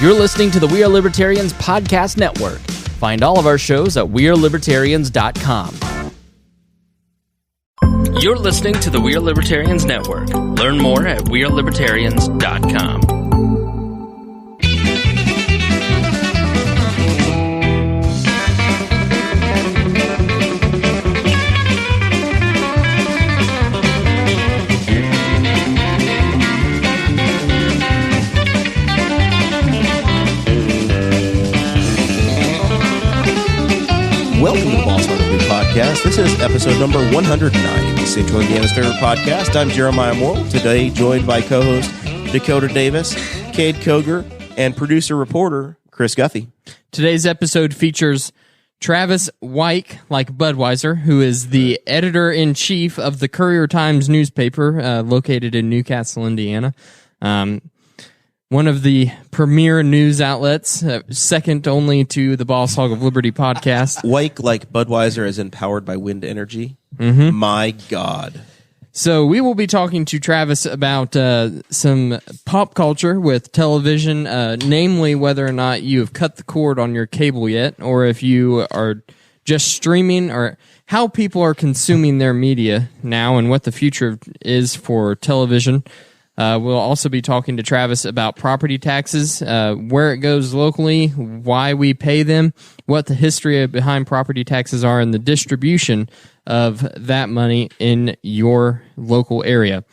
You're listening to the We Are Libertarians Podcast Network. Find all of our shows at wearelibertarians.com. You're listening to the We Are Libertarians Network. Learn more at wearelibertarians.com. Welcome to the Boss Hog of Liberty podcast. This is episode number 109 of the Central Indiana's favorite podcast. I'm Jeremiah Morrell, today joined by co-host Dakota Davis, Kade Koger, and producer-reporter Chris Guffey. Today's episode features Travis Weik, like Budweiser, who is the editor-in-chief of the Courier Times newspaper located in Newcastle, Indiana. One of the premier news outlets, second only to the Boss Hog of Liberty podcast. Weik, like Budweiser, is empowered by wind energy. Mm-hmm. My God. So we will be talking to Travis about some pop culture with television, namely whether or not you have cut the cord on your cable yet, or if you are just streaming, or how people are consuming their media now and what the future is for television. We'll also be talking to Travis about property taxes, where it goes locally, why we pay them, what the history behind property taxes are, and the distribution of that money in your local area.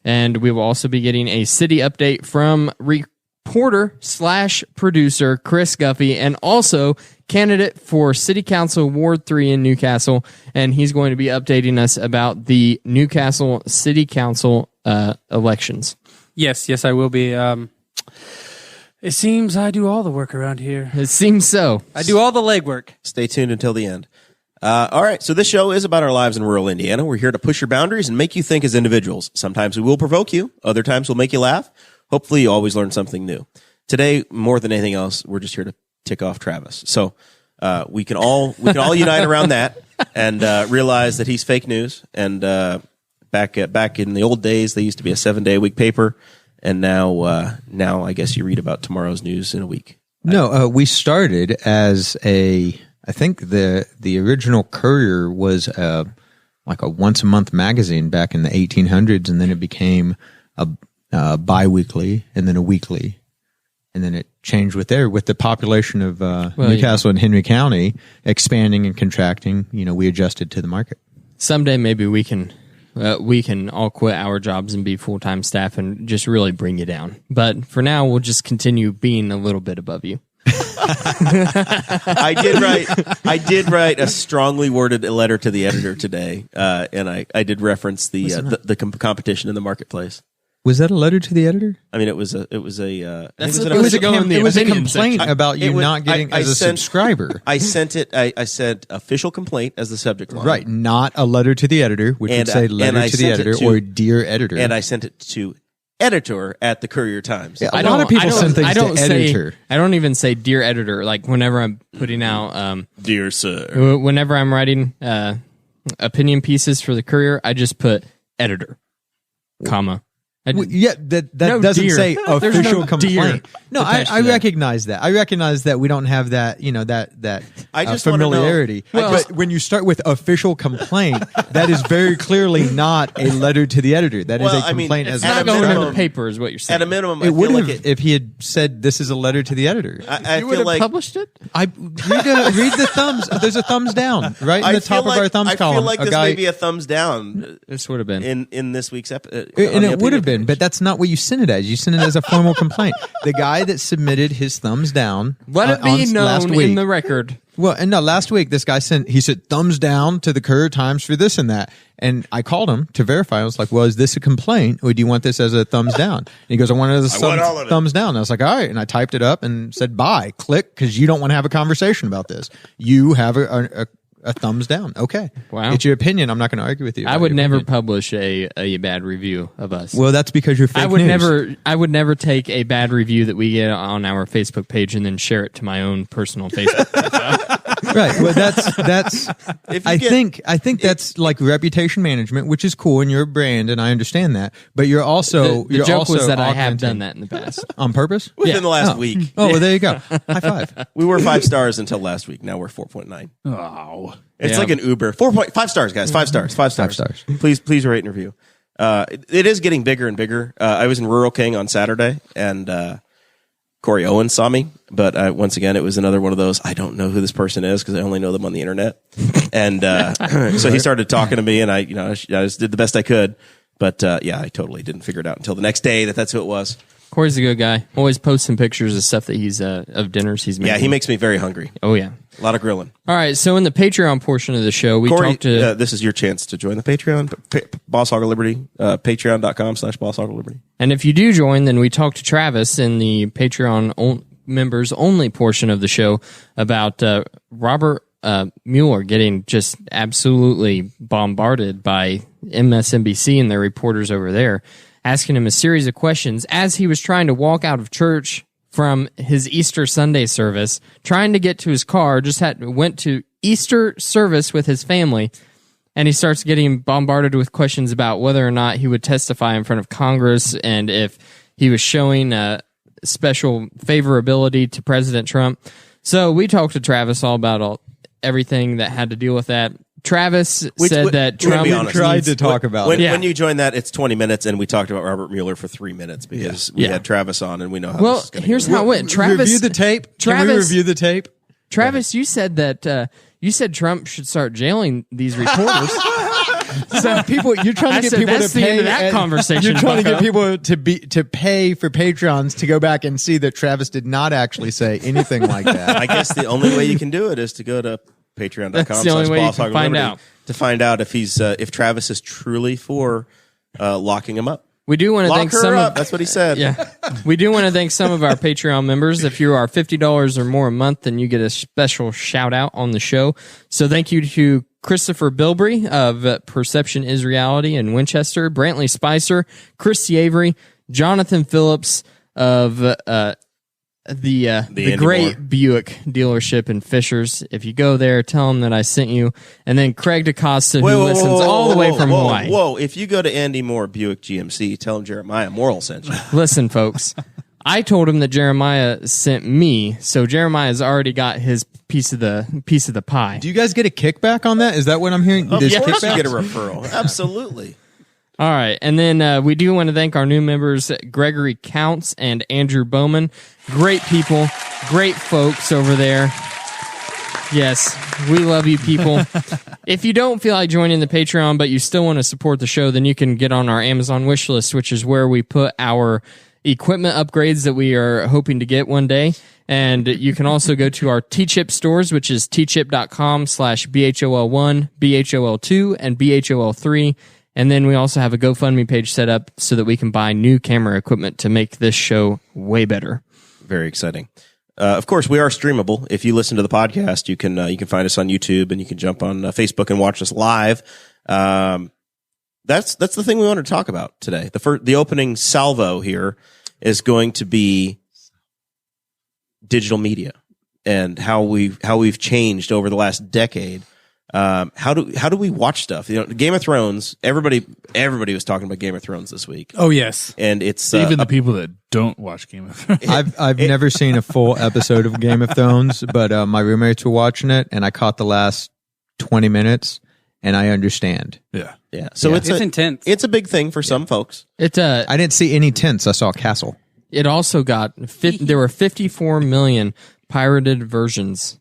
And we will also be getting a city update from reporter/producer Chris Guffey, and also candidate for City Council Ward 3 in Newcastle. And he's going to be updating us about the Newcastle City Council elections. Yes, I will be. It seems I do all the work around here. It seems so. I do all the legwork. Stay tuned until the end. All right, so this show is about our lives in rural Indiana. We're here to push your boundaries and make you think as individuals. Sometimes we will provoke you. Other times we'll make you laugh. Hopefully you always learn something new. Today, more than anything else, we're just here to tick off Travis. So we can all unite around that and realize that he's fake news. And back in the old days, they used to be a 7-day-a-week paper, and now I guess you read about tomorrow's news in a week. No, we started as I think the original Courier was like a once-a-month magazine back in the 1800s, and then it became a bi-weekly, and then a weekly, and then it changed with the population of Newcastle and Henry County expanding and contracting. We adjusted to the market. Someday maybe we can all quit our jobs and be full-time staff and just really bring you down. But for now, we'll just continue being a little bit above you. I did write a strongly worded letter to the editor today, and I did reference the competition in the marketplace. Was that a letter to the editor? I mean, it was a complaint about you not getting as a subscriber. I sent it. I said official complaint as the subject line. Right, not a letter to the editor, which would say letter to the editor or dear editor. And I sent it to editor at the Courier Times. Yeah, a lot of people send things to editor. I don't even say dear editor. Like whenever I'm putting out, dear sir. Whenever I'm writing opinion pieces for the Courier, I just put editor, comma. That doesn't say official complaint. No, I recognize that. I recognize that we don't have that, that familiarity. But when you start with official complaint, that is very clearly not a letter to the editor. That is a complaint as not going in the paper, is what you're saying. At a minimum, it would have if he had said this is a letter to the editor. You would have published it. Read the thumbs. There's a thumbs down right in the top of our thumbs column. I feel like this may be a thumbs down. This would have been in this week's episode, and it would have been. But that's not what you sent it as. You sent it as a formal complaint. The guy that submitted his thumbs down. Let it be known in the record. Well, and no, last week this guy he said thumbs down to the Courier Times for this and that. And I called him to verify. I was like, well, is this a complaint or do you want this as a thumbs down? And he goes, I want it as a thumbs down. And I was like, all right. And I typed it up and said, bye, click, because you don't want to have a conversation about this. You have a thumbs down. Okay. Wow. It's your opinion. I'm not going to argue with you. I would never publish a bad review of us. Well, that's because you're fake news. I would never take a bad review that we get on our Facebook page and then share it to my own personal Facebook. Right. Well, that's. If you I get- think that's like reputation management, which is cool, and you're a brand, and I understand that. But you're also The you're joke also was that I have augmenting- done that in the past. on purpose. Within the last week. Oh, well, there you go. High five. We were 5 stars until last week. Now we're 4.9. Oh. It's Yeah. like an Uber. 4.5 stars, guys. 5 stars. 5 stars. 5 stars. Please rate and review. It is getting bigger and bigger. I was in Rural King on Saturday, and Corey Owens saw me. But once again, it was another one of those, I don't know who this person is because I only know them on the internet. And so he started talking to me, and I just did the best I could. But yeah, I totally didn't figure it out until the next day that's who it was. Corey's a good guy. Always posting pictures of stuff that he's of dinners he's making. Yeah, he makes me very hungry. Oh yeah. A lot of grilling. All right. So in the Patreon portion of the show, we Corey, talked to. this is your chance to join the Patreon. Boss Hog of Liberty. Patreon.com/Boss Hog of Liberty. And if you do join, then we talked to Travis in the Patreon members only portion of the show about Robert Mueller getting just absolutely bombarded by MSNBC and their reporters over there, asking him a series of questions as he was trying to walk out of church from his Easter Sunday service, trying to get to his car, went to Easter service with his family. And he starts getting bombarded with questions about whether or not he would testify in front of Congress and if he was showing special favorability to President Trump. So we talked to Travis all about everything that had to deal with that. Travis said that we're gonna Trump be honest. tried to talk about when, it. when you join that, it's 20 minutes, and we talked about Robert Mueller for 3 minutes because we had Travis on, and we know how Well, this is going here's to go. how it went. Travis, Review the tape. Can we Travis- review the tape? Travis, you said that you said Trump should start jailing these reporters. So people, you're trying I to get said people that's to the pay end of that and- conversation, You're trying to bucko. get people to pay for patrons to go back and see that Travis did not actually say anything like that. I guess the only way you can do it is to go to patreon.com That's the only way you /Boss Hog can of find Liberty out. to find out if he's if Travis is truly for locking him up. We do want to Lock thank her some up. of That's what he said. Yeah. We do want to thank some of our Patreon members. If you are $50 or more a month, then you get a special shout out on the show. So thank you to Christopher Bilbrey of Perception is Reality in Winchester, Brantley Spicer, Christy Avery, Jonathan Phillips of the Andy great Moore. Buick dealership in Fishers. If you go there, tell them that I sent you. And then Craig DaCosta, who listens all the way from Hawaii. Whoa! If you go to Andy Moore Buick GMC, tell him Jeremiah Morrell sent you. Listen, folks, I told him that Jeremiah sent me, so Jeremiah's already got his piece of the pie. Do you guys get a kickback on that? Is that what I'm hearing? Of There's course, you kickbacks? get a referral. Absolutely. All right, and then we do want to thank our new members, Gregory Counts and Andrew Bowman. Great people, great folks over there. Yes, we love you people. If you don't feel like joining the Patreon, but you still want to support the show, then you can get on our Amazon wish list, which is where we put our equipment upgrades that we are hoping to get one day. And you can also go to our T-Chip stores, which is tchip.com/BHOL1, BHOL2, and BHOL3. And then we also have a GoFundMe page set up so that we can buy new camera equipment to make this show way better. Very exciting. Of course, we are streamable. If you listen to the podcast, you can find us on YouTube, and you can jump on Facebook and watch us live. That's the thing we wanted to talk about today. The opening salvo here is going to be digital media and how we've changed over the last decade. How do we watch stuff? You know, Game of Thrones. Everybody was talking about Game of Thrones this week, Oh, yes. and it's Even the people that don't watch Game of Thrones. I've never seen a full episode of Game of Thrones, but my roommates were watching it, and I caught the last 20 minutes, and I understand. Yeah. yeah. So Yeah. it's intense. It's a big thing for some folks. It I didn't see any tents. I saw a castle. it also got there were 54 million pirated versions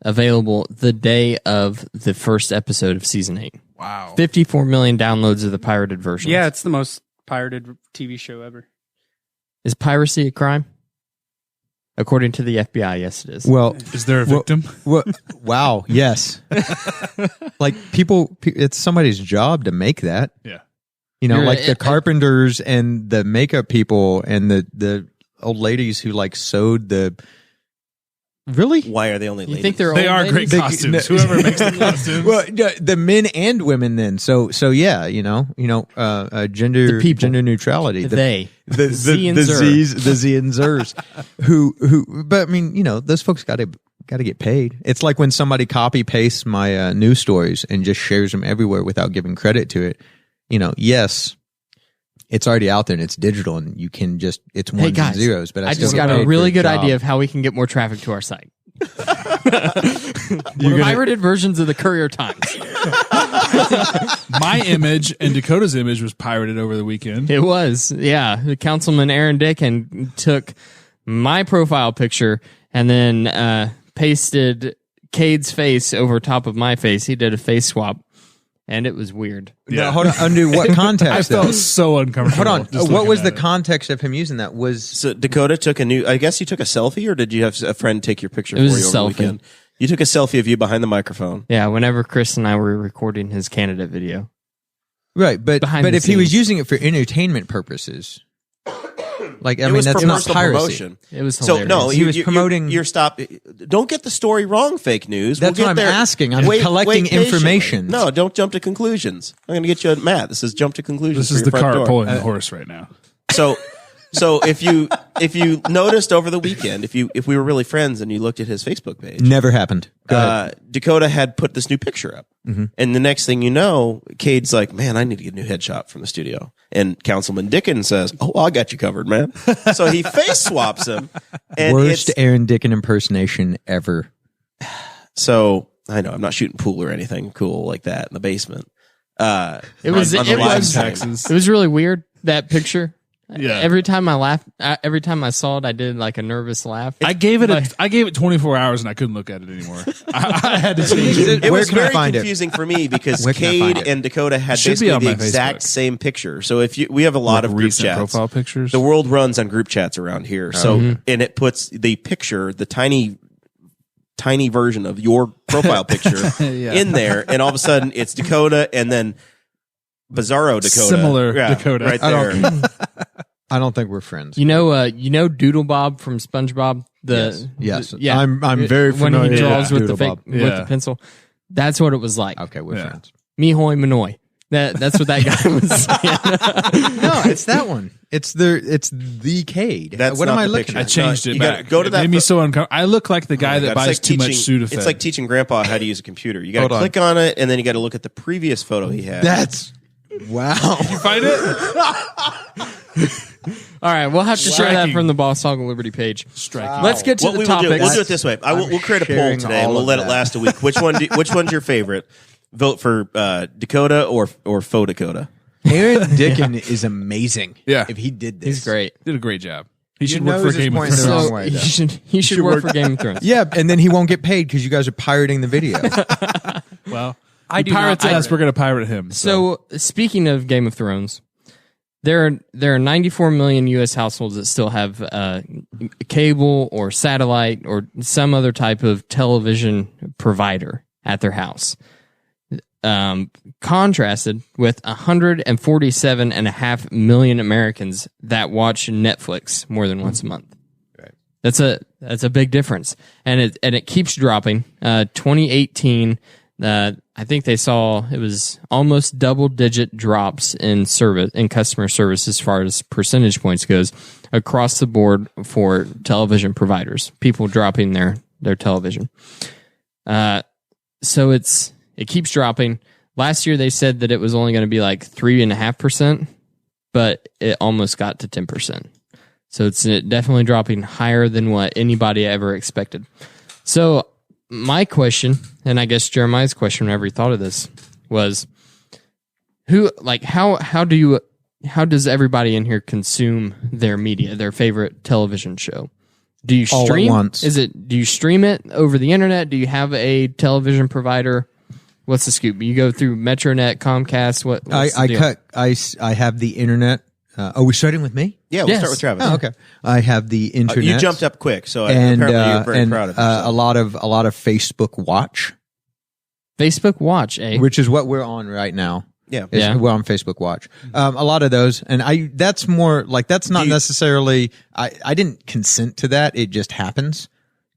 available the day of the first episode of season 8. Wow. 54 million downloads of the pirated version. Yeah, it's the most pirated TV show ever. Is piracy a crime? According to the FBI, yes, it is. Well, Is there a victim? wow, yes. Like it's somebody's job to make that. Yeah. You know, You're- like the carpenters and the makeup people and the old ladies who like sewed the. Really? Why are they only You ladies? think they're They old are ladies? great costumes. Whoever makes the costumes. Well, the men and women. Then, so yeah, gender The people. gender neutrality. They. the Z and the Zer. Z's, the Z and Zers, who. But I mean, those folks got got to get paid. It's like when somebody copy pastes my news stories and just shares them everywhere without giving credit to it. Yes, it's already out there and it's digital and you can just, it's ones guys, and zeros. But I still just get got paid a for really good job. idea of how we can get more traffic to our site. Pirated versions of the Courier Times. My image and Dakota's image was pirated over the weekend. It was, yeah. The Councilman Aaron Dickin took my profile picture and then pasted Kade's face over top of my face. He did a face swap, and it was weird. No, hold on. Under what context? I felt though? so uncomfortable. Hold on. just What looking was at the it. context of him using that? Was So Dakota took I guess you took a selfie, or did you have a friend take your picture It was for you a over the selfie. weekend? You took a selfie of you behind the microphone. Yeah, whenever Chris and I were recording his candidate video. right, but Behind the if he was scenes. using it for entertainment purposes, like I It mean, was that's for not personal piracy. promotion. It was So hilarious. no, He was promoting- You're stop. Don't get the story wrong. Fake news. That's We'll what get I'm there. asking. I'm Wait collecting patiently. information. No, don't jump to conclusions. I'm going to get you mad. This is jump to conclusions. This is for the your front cart door. pulling the horse right now. So if you noticed over the weekend, if we were really friends and you looked at his Facebook page, Never happened. Go ahead. Dakota had put this new picture up. And the next thing you know, Cade's like, man, I need to get a new headshot from the studio. And Councilman Dickin says, oh, I got you covered, man. So he face swaps him. And Worst Aaron Dickin impersonation ever. so I know I'm not shooting pool or anything cool like that in the basement. It was on the it live was stream. Texas. it was really weird, that picture. Yeah. Every time I laughed, every time I saw it, I did like a nervous laugh. I gave it 24 hours and I couldn't look at it anymore. I had to change it. It Where was can I very find it? confusing for me because Where can I find Kade it? and Dakota had Should be basically on the my exact Facebook. same picture. So we have a lot of group recent chats. profile pictures. The world runs on group chats around here. So and it puts the picture, the tiny version of your profile picture in there, and all of a sudden it's Dakota and then Bizarro Dakota. Similar Dakota. Right I there. don't, I don't think we're friends. You know Doodle Bob from SpongeBob. Yes. yeah. I'm very when familiar he draws with with the Doodle fake Bob. with Yeah. the pencil. That's what it was like. Okay, we're Yeah. friends. Mihoy Manoy. That's what that guy was saying. No, it's that one. It's the Cade. That's what not am I the looking picture. I at? changed No, it you gotta back. go to It that made me pho- so uncomfortable. I look like the guy Oh my that God, buys too much Sudafed. It's like teaching Grandpa how to use a computer. You got Hold to on. click on it, and then you got to look at the previous photo he had. That's wow. find it. All right, we'll have to share that Striking. from the Boss Hog of Liberty page. Striking. Let's get to What the we will do, topics. we'll do it this way. We'll create a poll sharing today, and all we'll of let it that. last a week. Which one's your favorite? Vote for Dakota or faux Dakota. Aaron Dickin is amazing. Yeah. If he did this, He's great. Did a great job. He should Your work for nose is Game of pointing the Thrones. wrong So way, though. he should work for Game of Thrones. Yeah, and then he won't get paid because you guys are pirating the video. Well, I do pirates not- us. We're going to pirate him. So speaking of Game of Thrones, there are 94 million U.S. households that still have cable or satellite or some other type of television provider at their house. Contrasted with 147.5 million Americans that watch Netflix more than once a month. Right. That's a big difference, and it keeps dropping. 2018, I think they saw it was almost double-digit drops in customer service as far as percentage points goes across the board for television providers. People dropping their television. So it keeps dropping. Last year they said that it was only going to be like 3.5%, but it almost got to 10%. So it's definitely dropping higher than what anybody ever expected. So my question, and I guess Jeremiah's question whenever he thought of this, was how does everybody in here consume their media, their favorite television show? Do you All at stream? once. Do you stream it over the internet? Do you have a television provider? What's the scoop? You go through Metronet, Comcast. What's the deal? I have the internet. Are we starting with me? Yeah, we'll Yes. start with Travis. Oh, okay. I have the internet. You jumped up quick, so and apparently you're very and proud of a yourself. lot of Facebook Watch, Facebook Watch, eh? which is what we're on right now. Yeah. Yeah. We're on Facebook Watch. A lot of those, and that's more like that's not necessarily. I didn't consent to that. It just happens,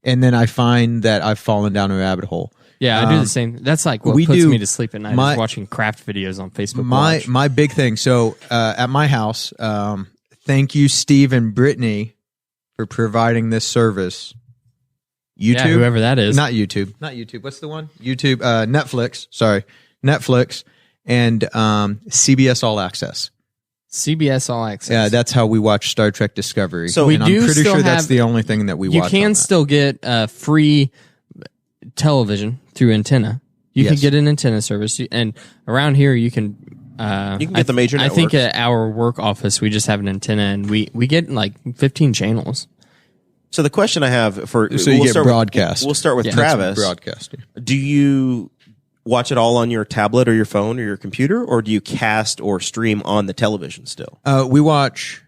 and then I find that I've fallen down a rabbit hole. Yeah, I do the same. That's like what we puts do- me to sleep at night, my- is watching craft videos on Facebook Watch. My big thing. So at my house, thank you, Steve and Brittany, for providing this service. YouTube. Yeah, whoever that is. Not YouTube. What's the one? YouTube. Netflix. Sorry, Netflix and CBS All Access. CBS All Access. Yeah, that's how we watch Star Trek Discovery. So and I'm do pretty still sure that's have- the only thing that we You watch. can on that. still get free television through antenna. You can Yes. get an antenna service, and around here you can. You can get the major I think networks. at our work office we just have an antenna, and we get like 15 channels. So the question I have for So you get start broadcast. We'll start with Yeah. Travis. Broadcasting. Do you watch it all on your tablet or your phone or your computer, or do you cast or stream on the television still? We watch.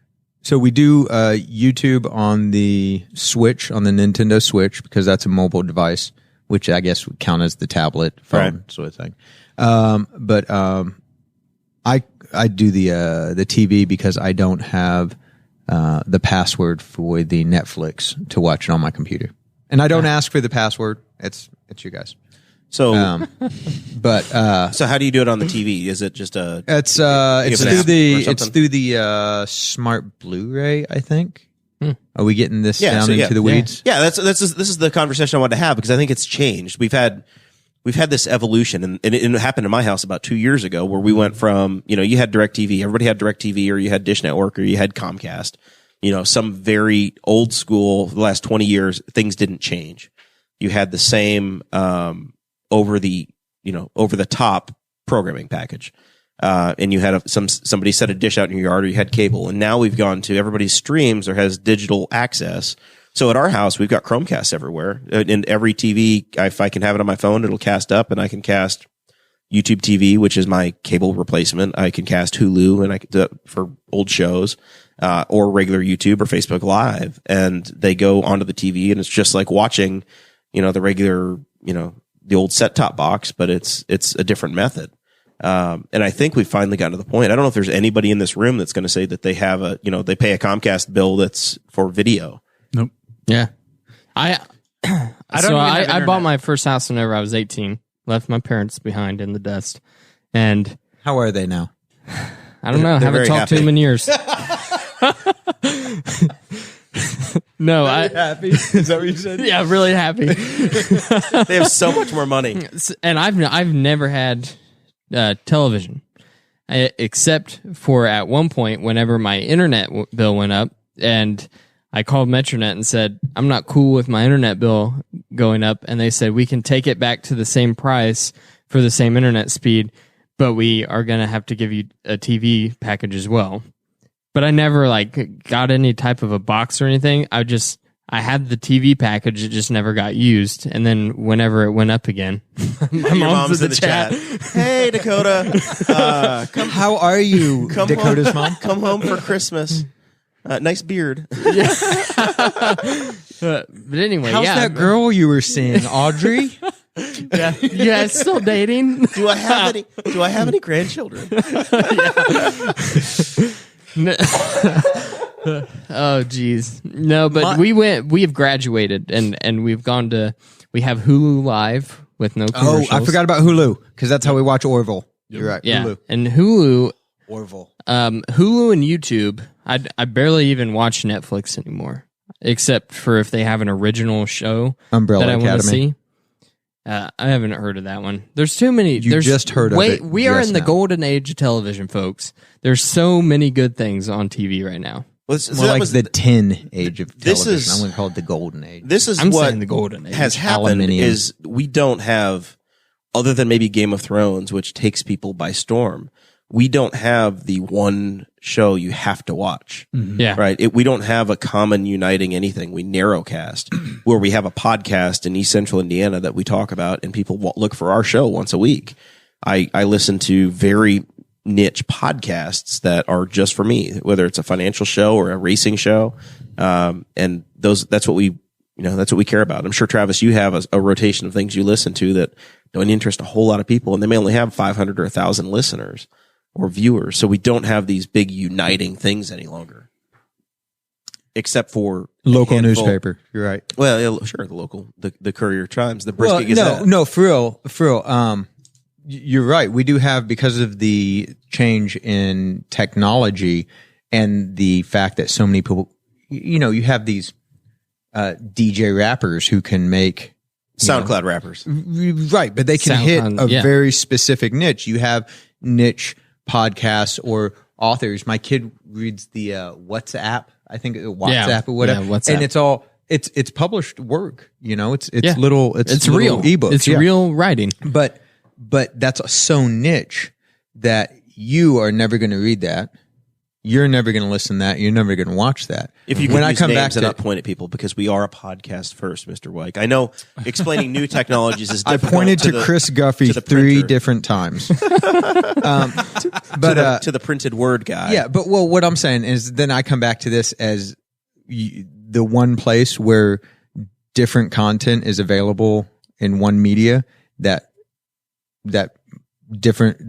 So we do YouTube on the Switch, on the Nintendo Switch, because that's a mobile device, which I guess would count as the tablet phone Right. sort of thing. But I do the TV because I don't have the password for the Netflix to watch it on my computer, and I don't ask for the password. It's you guys. So, But so how do you do it on the TV? Is it just a? it's have an through app or the something? through the smart Blu-ray, I think. Are we getting this Yeah, down so into the weeds? Yeah, this is the conversation I wanted to have because I think it's changed. We've had this evolution, and it happened in my house about 2 years ago, where we went from you had DirecTV, everybody had DirecTV, or you had Dish Network, or you had Comcast. Some very old school. The last 20 years, things didn't change. You had the same over the top programming package. And you had somebody set a dish out in your yard, or you had cable. And now we've gone to everybody streams or has digital access. So at our house, we've got Chromecasts everywhere. And every TV, if I can have it on my phone, it'll cast up, and I can cast YouTube TV, which is my cable replacement. I can cast Hulu, and I can do it for old shows, or regular YouTube or Facebook Live. And they go onto the TV, and it's just like watching, the regular, the old set-top box, but it's a different method. And I think we've finally gotten to the point. I don't know if there's anybody in this room that's going to say that they have they pay a Comcast bill that's for video. Nope. Yeah, I don't so even I have bought internet. my first house whenever I was 18. Left my parents behind in the dust, and How are they now? I don't know. They're Haven't very talked to happy. them in years. No, Happy? Is that what you said? yeah, really happy. They have so much more money. And I've never had television, except for at one point whenever my internet bill went up, and I called Metronet and said I'm not cool with my internet bill going up, and they said we can take it back to the same price for the same internet speed, but we are gonna have to give you a TV package as well. But I never got any type of a box or anything. I had the TV package. It just never got used. And then whenever it went up again, my Your mom's in the chat. Hey, Dakota. Come How are you, Come Dakota's home. mom? Come home for Christmas. Nice beard. but anyway, How's yeah. that girl you were seeing, Audrey? Yeah, still dating. Do I have any grandchildren? Oh, geez. No, but we have graduated and we have Hulu Live with no Oh, commercials. I forgot about Hulu because that's how we watch Orville. You're right. Yeah. Hulu. And Hulu Orville. Hulu and YouTube, I barely even watch Netflix anymore, except for if they have an original show Umbrella that I want to Academy. see. I haven't heard of that one. There's too many. You there's just heard of it We are just in the now. golden age of television, folks. There's so many good things on TV right now. Well, so More that like was the tin age of This television. is- I'm going to call it the golden age. This is I'm what saying the golden age. has happened Aluminium. is we don't have, other than maybe Game of Thrones, which takes people by storm. We don't have the one show you have to watch, Yeah. right? We don't have a common uniting anything. We narrowcast where we have a podcast in East Central Indiana that we talk about, and people look for our show once a week. I listen to very niche podcasts that are just for me, whether it's a financial show or a racing show. And that's what we care about. I'm sure, Travis, you have a rotation of things you listen to that don't interest a whole lot of people, and they may only have 500 or 1,000 listeners or viewers. So we don't have these big uniting things any longer, except for a Local handful. newspaper. You're right. Well, yeah, sure, the Courier Chimes, the Brisket Gazette. No, for real. You're right. We do have, because of the change in technology and the fact that so many people, you have these DJ rappers who can make SoundCloud rappers. Right, but they can hit a very specific niche. You have niche podcasts or authors. My kid reads the WhatsApp, I think WhatsApp or whatever, WhatsApp. And it's all it's published work. It's little real ebooks. It's real writing. But that's so niche that you are never going to read that. You're never going to listen to that. You're never going to watch that. If you can use names and not point at people, because we are a podcast first, Mr. Weik. I know explaining new technologies is difficult. I pointed to Chris Guffey 3 different times. To the printed word guy. Yeah, but what I'm saying is then I come back to this as the one place where different content is available in one media that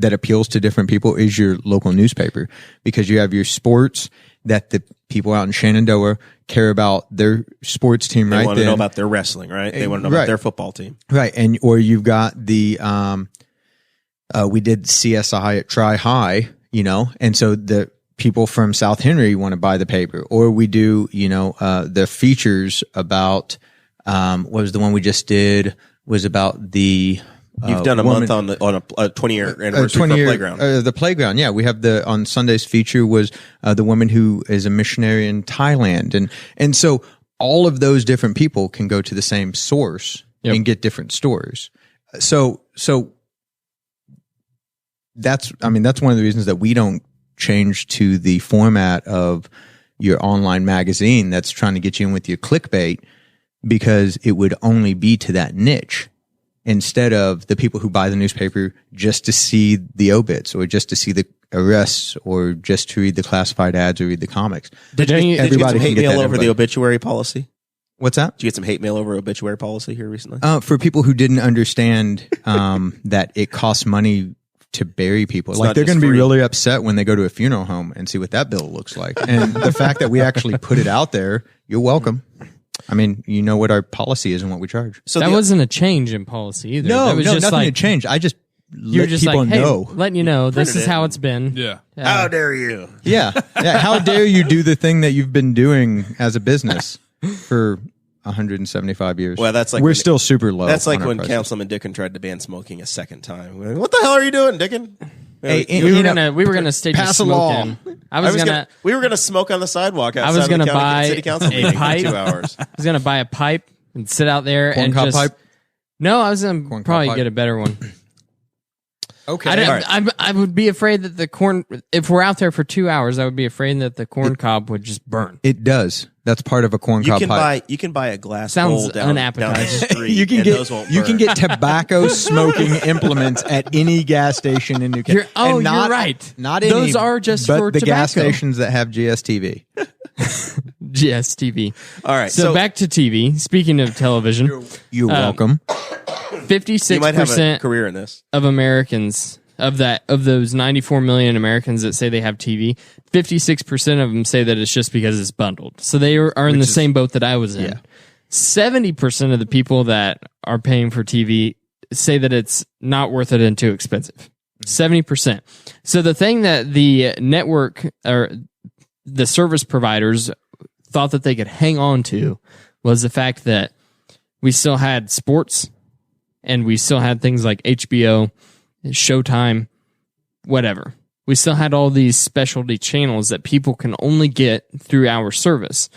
appeals to different people is your local newspaper, because you have your sports that the people out in Shenandoah care about their sports team. They want to know about their wrestling, right? They want to know about their football team, right? Or you've got the we did CSI at Tri High, and so the people from South Henry want to buy the paper, or we do the features about what was the one we just did was about the. You've done a month on a 20-year anniversary for Playground. The Playground, yeah. We have on Sunday's feature was the woman who is a missionary in Thailand. And so all of those different people can go to the same source and get different stories. So that's one of the reasons that we don't change to the format of your online magazine that's trying to get you in with your clickbait, because it would only be to that niche, instead of the people who buy the newspaper just to see the obits or just to see the arrests or just to read the classified ads or read the comics. Did you get some hate mail over the obituary policy? What's that? Did you get some hate mail over obituary policy here recently? For people who didn't understand that it costs money to bury people. Like, they're going to be really upset when they go to a funeral home and see what that bill looks like. And the fact that we actually put it out there, you're welcome. I mean, you know what our policy is and what we charge. So that wasn't a change in policy either. No, that was just nothing like, to change. I just let people know. Letting you know, this is how it's been. Yeah. How dare you? Yeah. How dare you do the thing that you've been doing as a business for 175 years? Well, that's like we're still super low. That's like when Councilman Dickin tried to ban smoking a second time. We're like, what the hell are you doing, Dickin? Hey, we were gonna stage pass a a law. smoke in. We were gonna smoke on the sidewalk outside. I was gonna buy city council meeting for pipe. 2 hours. I was gonna buy a pipe and sit out there Corn and cob just. pipe? No, I was gonna probably get a better one. Okay. I would be afraid that the corn. If we're out there for 2 hours, I would be afraid that the corn cob would just burn. It does. That's part of a corn cob pipe. You can buy a glass Sounds bowl down the street. you can get tobacco smoking implements at any gas station in New York. You're right. Not any, those are just but for the tobacco. gas stations that have GSTV. GSTV. All right. So back to TV. Speaking of television, you're welcome. 56% you might have a career in this. Of Americans, of those 94 million Americans that say they have TV, 56% of them say that it's just because it's bundled. So they are in the same boat that I was in. Yeah. 70% of the people that are paying for TV say that it's not worth it and too expensive. 70%. So the thing that the network or the service providers thought that they could hang on to was the fact that we still had sports and we still had things like HBO, Showtime, whatever. We still had all these specialty channels that people can only get through our service.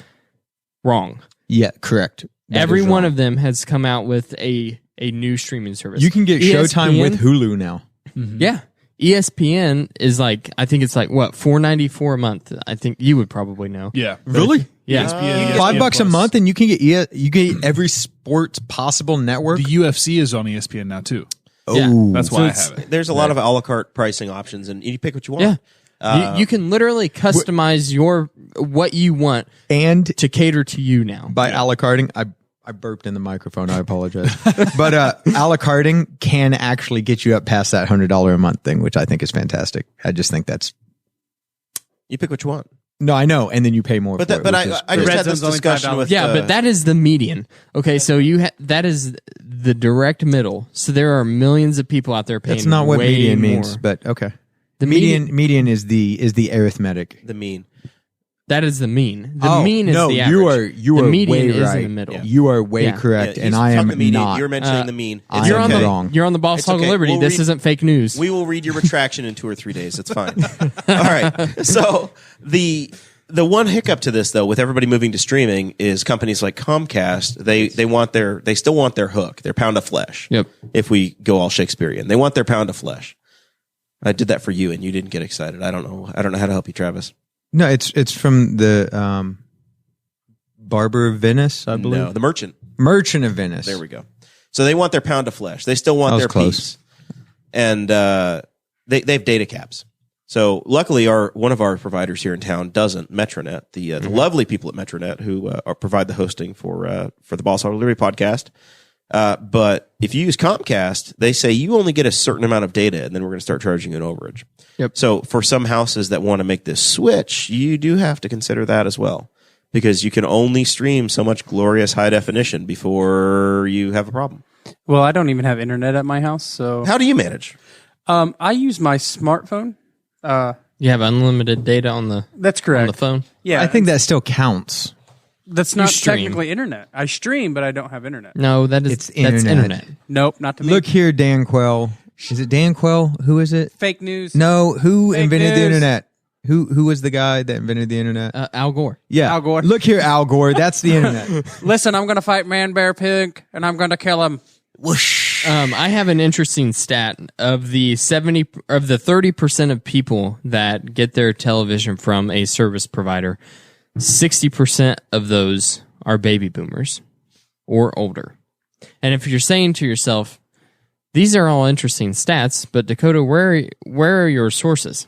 Wrong. Yeah, correct. Every one of them has come out with a new streaming service. You can get Showtime with Hulu now. Mm-hmm. Yeah. ESPN is like, I think it's like, what, $4.94 a month? I think you would probably know. Yeah. Really? Yeah. ESPN, $5 a month and you can get every sports possible network. The UFC is on ESPN now too. Oh, that's why I have it. There's a lot of a la carte pricing options, and you pick what you want. Yeah. You can literally customize what you want and to cater to you now. By a la carting, I burped in the microphone. I apologize. But a la carting can actually get you up past that $100 a month thing, which I think is fantastic. I just think that's... You pick what you want. No, I know, and then you pay more for it. But I just had this discussion with... but that is the median. Okay, so that is the direct middle. So there are millions of people out there paying That's not what way median more. means, but okay. The median is the arithmetic. The mean. That is the mean. The mean is no, the average. You the are median way is right. in the middle. Yeah. You are way Yeah. correct, Yeah, and he's I am the median. not. You're mentioning the mean. I It's You're am on the wrong. You're on the Boss It's Hog of okay. Liberty. We'll This read- isn't fake news. We will read your retraction in 2 or 3 days. It's fine. All right. So the one hiccup to this, though, with everybody moving to streaming, is companies like Comcast. They still want their hook, their pound of flesh. Yep. If we go all Shakespearean, they want their pound of flesh. I did that for you, and you didn't get excited. I don't know how to help you, Travis. No, it's from the Barber of Venice, I believe. No, the Merchant. Merchant of Venice. There we go. So they want their pound of flesh. They still want That was their close. piece, and they have data caps. So luckily, one of our providers here in town doesn't. Metronet, the lovely people at Metronet who provide the hosting for the Boss Hog of Liberty podcast. But if you use Comcast, they say you only get a certain amount of data, and then we're going to start charging you an overage. Yep. So for some houses that want to make this switch, you do have to consider that as well, because you can only stream so much glorious high definition before you have a problem. Well, I don't even have internet at my house, so How do you manage? I use my smartphone. You have unlimited data on the That's correct. on the phone. Yeah, I think that still counts. that's not stream. technically internet. I stream, but I don't have internet. No, that's It's internet. internet. Nope, not to me. Look here, Dan Quell. Is it Dan Quell? Who is it? Fake news. No, who Fake invented the news. internet? Who was the guy that invented the internet? Al Gore. Yeah, Al Gore. Look here, Al Gore. That's the internet. Listen, I'm going to fight Man Bear Pig, and I'm going to kill him. Whoosh. I have an interesting stat of the 30% of people that get their television from a service provider. 60% of those are baby boomers or older. And if you're saying to yourself, these are all interesting stats, but Dakota, where are your sources?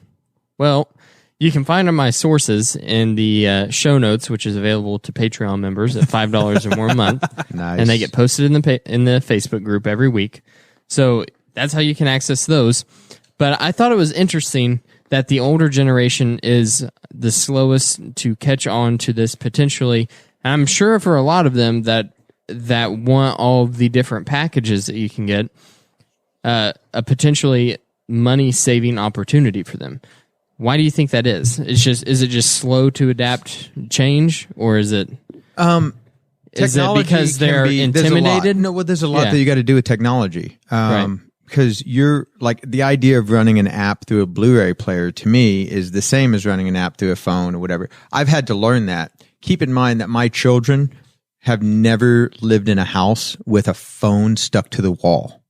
Well, you can find my sources in the show notes, which is available to Patreon members at $5 or more a month. Nice. And they get posted in the Facebook group every week. So that's how you can access those. But I thought it was interesting that the older generation is the slowest to catch on to this potentially. And I'm sure for a lot of them that want all the different packages that you can get, a potentially money-saving opportunity for them. Why do you think that is? Is it just slow to adapt change, or is it? Is it Technology because can they're be- there's a lot. intimidated? No, well, there's a lot Yeah. that you got to do with technology. Right. Because you're like the idea of running an app through a Blu-ray player to me is the same as running an app through a phone or whatever. I've had to learn that. Keep in mind that my children have never lived in a house with a phone stuck to the wall.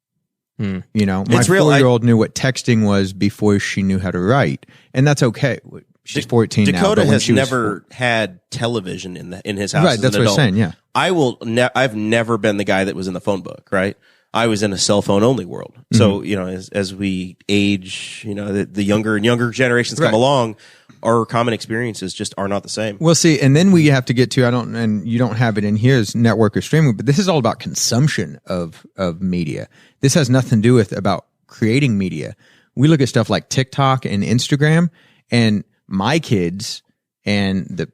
You know, my It's real. 4-year-old knew what texting was before she knew how to write, and that's okay. She's 14 now. Dakota but when has she was never had television in his house. Right, as that's an what I'm adult. saying, yeah. I've never been the guy that was in the phone book, right? I was in a cell phone only world. So, you know, as we age, you know, the younger and younger generations come Right. along, our common experiences just are not the same. Well, see, and then we have to get to and you don't have it in here as network or streaming, but this is all about consumption of media. This has nothing to do with about creating media. We look at stuff like TikTok and Instagram, and my kids and the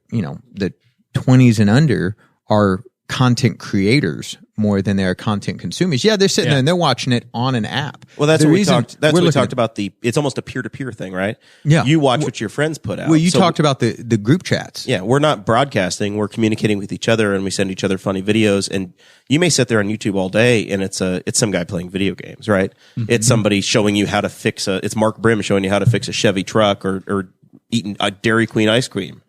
20s and under are content creators more than they are content consumers. Yeah, they're sitting there and they're watching it on an app. Well, that's The what we reason talked. That's we're what we looking talked at- about. It's almost a peer-to-peer thing, right? Yeah. You watch what your friends put out. Well, you So- talked about the group chats. Yeah, we're not broadcasting. We're communicating with each other, and we send each other funny videos. And you may sit there on YouTube all day, and it's some guy playing video games, right? It's somebody showing you how to fix it's Mark Brim showing you how to fix a Chevy truck, or eating a Dairy Queen ice cream,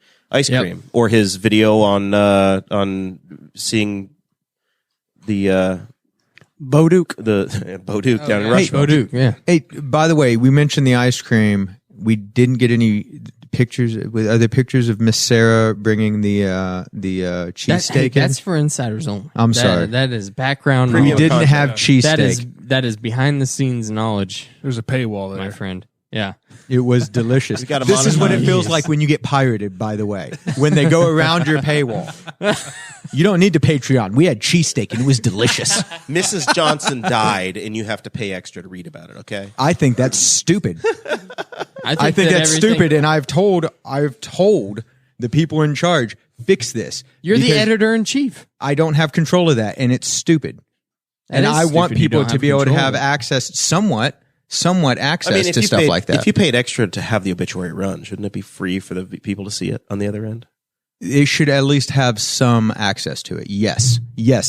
or his video on seeing the Boduk. the Boduk down in Rushville. Boduk, yeah. Hey, by the way, we mentioned the ice cream. We didn't get any pictures. Are there pictures of Miss Sarah bringing the cheesesteak in? That's for insiders only. I'm sorry. That is background Premium We knowledge. didn't have That is cheesesteak. that is behind the scenes knowledge, There's a paywall there. my friend. Yeah. It was delicious. gotta This is what it monetize. feels like when you get pirated, by the way, when they go around your paywall. You don't need to Patreon. We had cheesesteak and it was delicious. Mrs. Johnson died, and you have to pay extra to read about it. Okay. I think that's stupid. I think that that's everything- stupid. And I've told the people in charge, fix this. You're the because editor in chief. I don't have control of that, and it's stupid. And is I want stupid you people don't to have be able to control have of it. access, somewhat access if to you stuff paid, like that. If you paid extra to have the obituary run, shouldn't it be free for the people to see it on the other end? it should at least have some access to it. Yes,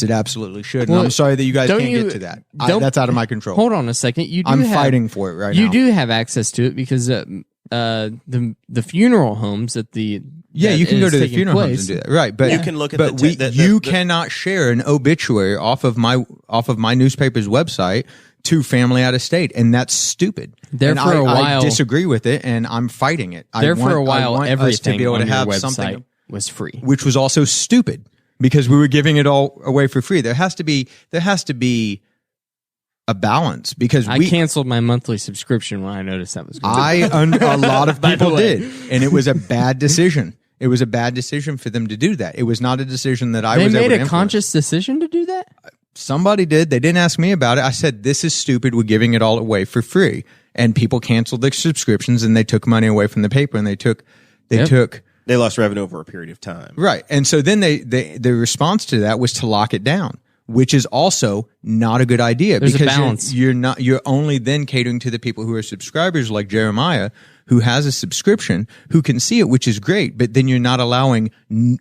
it absolutely should. And Well, I'm sorry that you guys don't can't you- get to that. don't- That's out of my control. Hold on a second. I'm fighting for it right now. You do have access to it because the funeral homes at the Yeah, that you can is go to the taking funeral place, homes and do that, right? But You can look at but the you the- cannot share an obituary off of my newspaper's website to family out of state, and that's stupid. There and for a I while- disagree with it, and I'm fighting it. There for a while, I want us everything to be able on to your have website something, was free. which was also stupid because we were giving it all away for free. There has to be a balance because I canceled my monthly subscription when I noticed that was going a lot of By the people way. did, and it was a bad decision. It was a bad decision for them to do that. It was not a decision that I They was able made to a influence. conscious decision to do that? Somebody did. They didn't ask me about it. I said, this is stupid. We're giving it all away for free. And people canceled their subscriptions and they took money away from the paper and they took, They lost revenue over a period of time. right. And so then the response to that was to lock it down, which is also not a good idea There's a because balance. you're only then catering to the people who are subscribers like Jeremiah, who has a subscription, who can see it, which is great. But then you're not allowing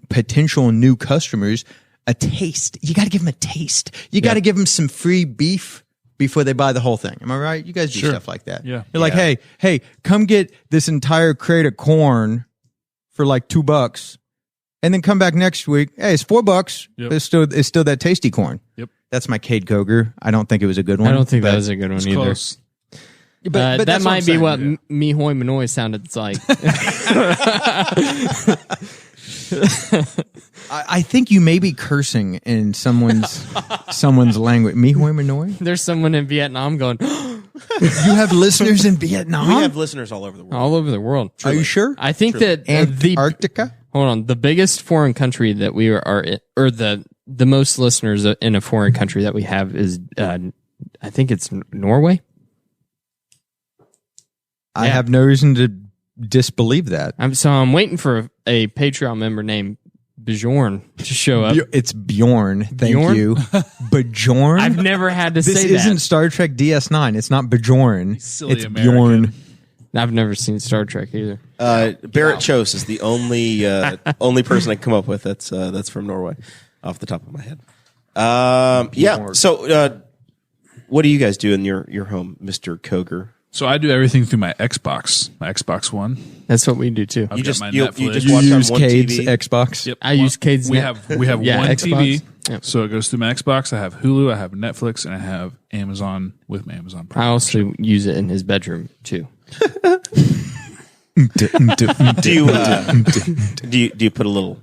potential new customers a taste. You got to give them a taste. You got to give them some free beef before they buy the whole thing. Am I right? You guys do stuff like that. Yeah. You're like, hey, come get this entire crate of corn for like $2, and then come back next week. Hey, it's $4. Yep. But it's still that tasty corn. Yep. That's my Kade Koger. I don't think it was a good one. I don't think but- that was a good one It's either. close. But That that's might I'm be saying. what Me Hoy Manoy sounded like. I think you may be cursing in someone's language. Mihoy Manoy? There's someone in Vietnam going You have listeners in Vietnam? We have listeners all over the world. all over the world. Are you sure? I think that the Antarctica? hold on, the biggest foreign country that we are in, or the most listeners in a foreign country that we have is I think it's Norway. I Yeah. have no reason to disbelieve that. I'm waiting for a Patreon member named Bjorn to show up. It's Bjorn. Thank Bjorn? you. Bjorn? I've never had to This say isn't that. Star Trek DS9. It's not Bjorn. Silly It's American. Bjorn. I've never seen Star Trek either. Barrett Chose is the only only person I can come up with that's from Norway, off the top of my head. Yeah. So, what do you guys do in your home, Mr. Koger? So I do everything through my Xbox One. That's what we do too. I've You got just my you Netflix. just You watch on use one Cade's TV. Xbox? Yep. I use Cade's We net- have Yeah, one Xbox. TV, Yep. so it goes through my Xbox. I have Hulu, I have Netflix, and I have Amazon with my Amazon Prime. I also use it in his bedroom too. Do you put a little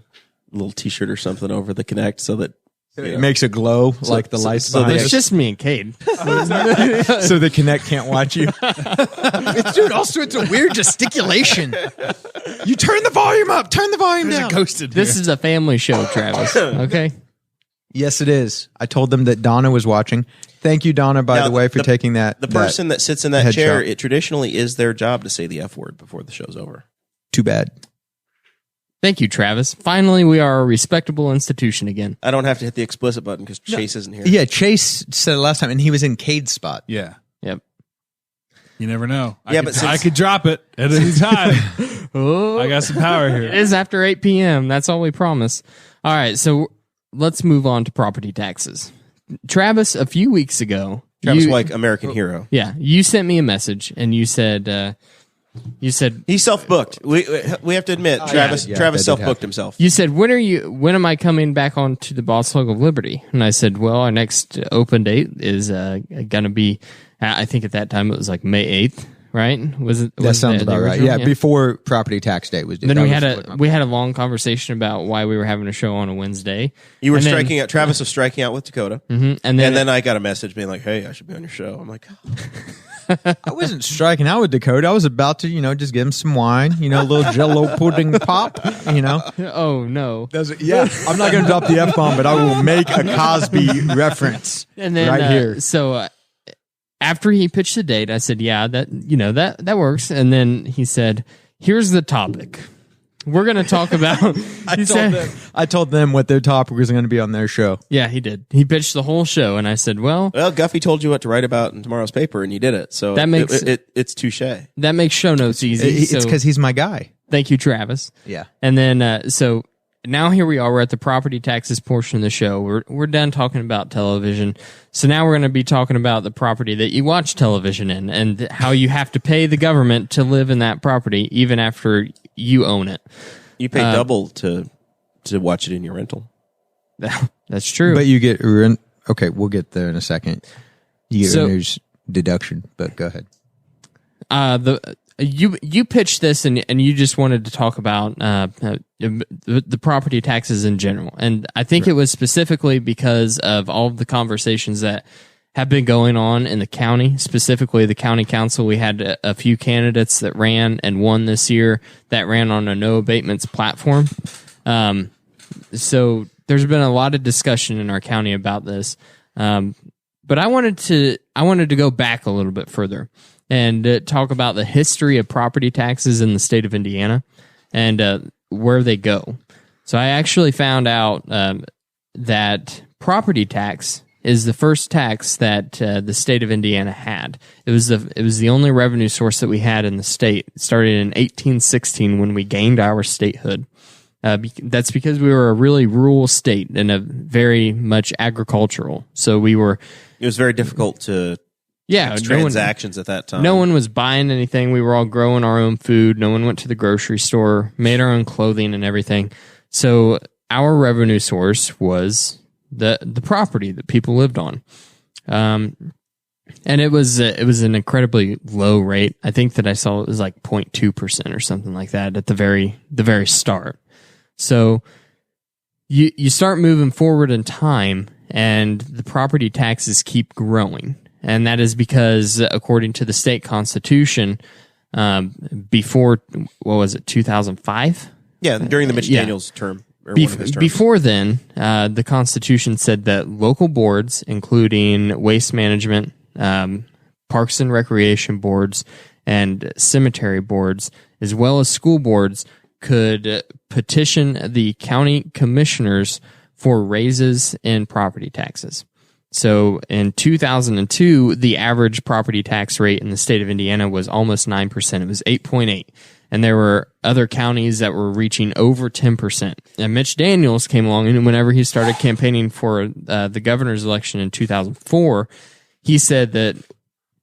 T-shirt or something over the Connect so that It makes it glow like the lights so behind It's it. just me and Cade. So the Connect can't watch you. It's doing all sorts of weird gesticulation. You turn the volume up, turn the volume down. Ghosted. This is a family show, Travis. Okay. Yes, it is. I told them that Donna was watching. Thank you, Donna, by Now, the way, for taking that. the person that sits in that headshot. chair, it traditionally is their job to say the F word before the show's over. Too bad. Thank you, Travis. Finally, we are a respectable institution again. I don't have to hit the explicit button because Chase isn't here. Yeah, Chase said it last time, and he was in Cade's spot. Yeah. Yep. You never know. Yeah, but I since- could drop it at any time. Oh, I got some power it here. is after 8 p.m. That's all we promise. All right, so let's move on to property taxes. Travis, a few weeks ago, Travis you, Weik, American hero. yeah, you sent me a message and you said He's self-booked. We have to admit, Travis yeah, Travis that did self-booked happen. himself. when am I coming back on to the Boss Hog of Liberty? And I said, well, our next open date is gonna be, I think at that time it was like May 8th, right? Was it? That was sounds the about right. original? Yeah, before property tax day was due. Then That we was had a long conversation about why we were having a show on a Wednesday. You were And then- striking out. Travis was striking out with Dakota, and and then then I got a message being like, "Hey, I should be on your show." I'm like, I wasn't striking out with Dakota. I was about to, just give him some wine, a little Jello pudding pop, oh no. Yeah, I'm not going to drop the F-bomb, but I will make a Cosby reference And then right here. So after he pitched the date, I said, "Yeah, that works." And then he said, "Here's the topic. We're going to talk about." I told them what their topic was going to be on their show. Yeah, he did. He pitched the whole show, and I said, "Well, "Well, Guffey told you what to write about in tomorrow's paper, and you did it. So That makes- it's touche." that makes show notes easy." It's so because he's my guy. thank you, Travis. Yeah. And then so now here we are. We're at the property taxes portion of the show. We're done talking about television. So now we're going to be talking about the property that you watch television in and how you have to pay the government to live in that property even after you own it. You pay double to watch it in your rental. That's true. But you get rent. Okay, we'll get there in a second. You get renter's deduction, but go ahead. You pitched this and you just wanted to talk about the property taxes in general, and I think it was specifically because of all of the conversations that have been going on in the county, specifically the county council. We had a few candidates that ran and won this year that ran on a no abatements platform. So there's been a lot of discussion in our county about this, but I wanted to go back a little bit further and talk about the history of property taxes in the state of Indiana and where they go. So I actually found out that property tax is the first tax that the state of Indiana had. It was the only revenue source that we had in the state. It started in 1816 when we gained our statehood. That's because we were a really rural state and a very much agricultural. So we were. It was very difficult to. Yeah, transactions at that time. No one was buying anything. We were all growing our own food. No one went to the grocery store, made our own clothing and everything. So our revenue source was the property that people lived on. And it was an incredibly low rate. I think that I saw it was like 0.2% or something like that at the very start. So you start moving forward in time and the property taxes keep growing. And that is because, according to the state constitution, before, 2005? Yeah, during the Mitch Daniels term. Or one of his terms. Before then, the constitution said that local boards, including waste management, parks and recreation boards, and cemetery boards, as well as school boards, could petition the county commissioners for raises in property taxes. So in 2002, the average property tax rate in the state of Indiana was almost 9%. It was 8.8%. And there were other counties that were reaching over 10%. And Mitch Daniels came along, and whenever he started campaigning for the governor's election in 2004, he said that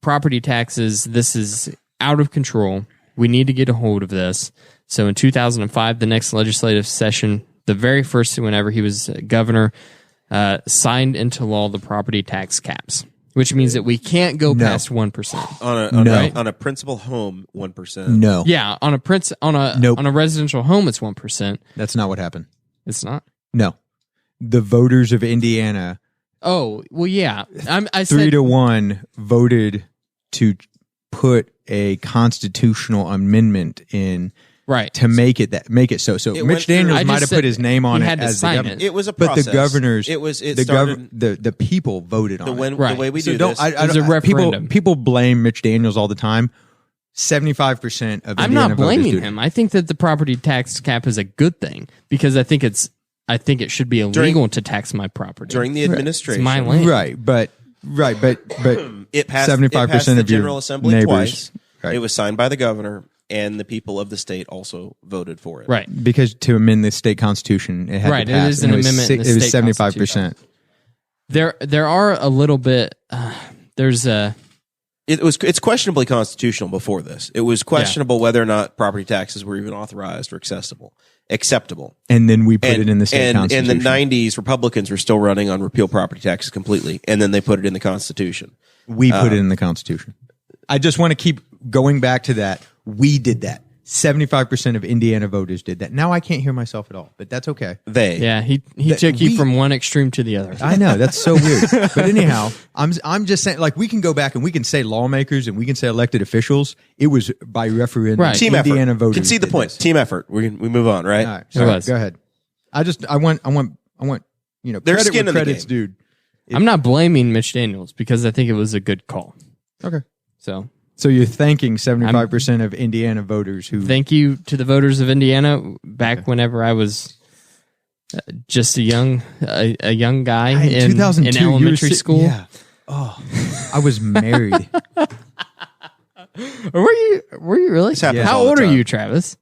property taxes, this is out of control. We need to get a hold of this. So in 2005, the next legislative session, the very first whenever he was governor, signed into law the property tax caps, which means that we can't go past 1%. On a principal home, 1%. No. Yeah, on a residential home, it's 1%. That's not what happened. It's not. No. The voters of Indiana. Oh, well, yeah. I said 3 to 1 voted to put a constitutional amendment in. Right. To make it so. So Mitch Daniels might have put his name on it as the governor. It was a process. But the governors, started the people voted on it. The way we do this. It was a referendum. People blame Mitch Daniels all the time. 75% of I'm not blaming him. I think that the property tax cap is a good thing because I think it should be illegal to tax my property during the administration. It's my land. Right, but it passed 75% the of your General Assembly neighbors, twice. right. It was signed by the governor. And the people of the state also voted for it. Right. Because to amend the state constitution, it had to pass. It is an amendment in the it was state 75%. There are a little bit, It's questionably constitutional before this. It was questionable whether or not property taxes were even authorized or acceptable. And then we put it in the state constitution. In the 90s, Republicans were still running on repeal property taxes completely. And then they put it in the Constitution. We put it in the Constitution. I just want to keep going back to that. We did that. 75% of Indiana voters did that. Now I can't hear myself at all, but that's okay. He took you from one extreme to the other. I know, that's so weird. But anyhow, I'm just saying, like, we can go back and we can say lawmakers and we can say elected officials. It was by referendum. Right. Team Indiana effort. voters. Can see the point. This. Team effort. We move on, right? All right. Sorry, go ahead. I want There's credit skin where in the credit's game. due. I'm not blaming Mitch Daniels because I think it was a good call. Okay. So you're thanking 75% of Indiana voters who... Thank you to the voters of Indiana back whenever I was just a young guy in 2002, in elementary school. Yeah. Oh, I was married. Were you really? This happens How all the old are time. you, Travis?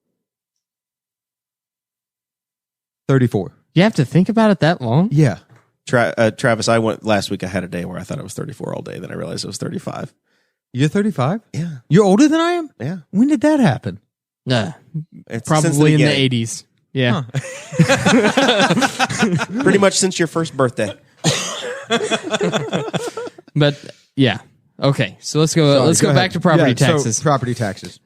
34. You have to think about it that long? Yeah. Travis, I went last week. I had a day where I thought it was 34 all day. Then I realized it was 35. You're 35? Yeah. You're older than I am? Yeah. When did that happen? It's Since probably in the beginning. 80s. Yeah. Pretty much since your first birthday. But yeah. Okay. So let's go. Let's go back to property taxes. So property taxes.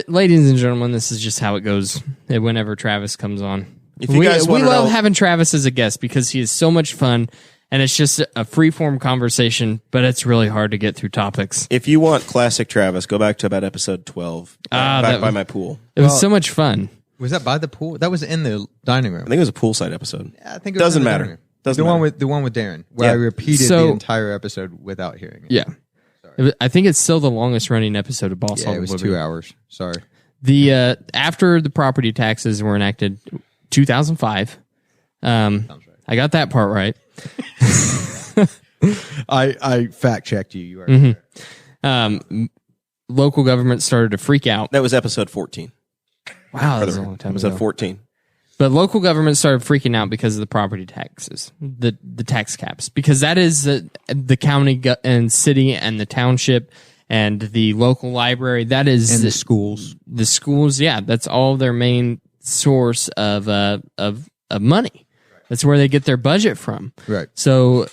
Ladies and gentlemen, this is just how it goes whenever Travis comes on. If you guys we wanna love know- having Travis as a guest because he is so much fun, and it's just a free-form conversation, but it's really hard to get through topics. If you want classic Travis, go back to about episode 12. Back by my pool. It was so much fun. Was that by the pool? That was in the dining room. I think it was a poolside episode. I think it was Doesn't in the matter. dining room. Doesn't the matter. one with Darren, where Yeah. I repeated So- the entire episode without hearing it. Yeah. I think it's still the longest-running episode of Boss Yeah, Hog it of was Liberty. 2 hours. Sorry. The after the property taxes were enacted, 2005. I got that part right. I fact checked you. You are Local government started to freak out. That was episode 14. Wow, that was a long time Episode ago. 14. But local government started freaking out because of the property taxes, the tax caps, because that is the county and city and the township and the local library. That is and the schools. The schools, yeah, that's all their main source of money. That's where they get their budget from. Right. So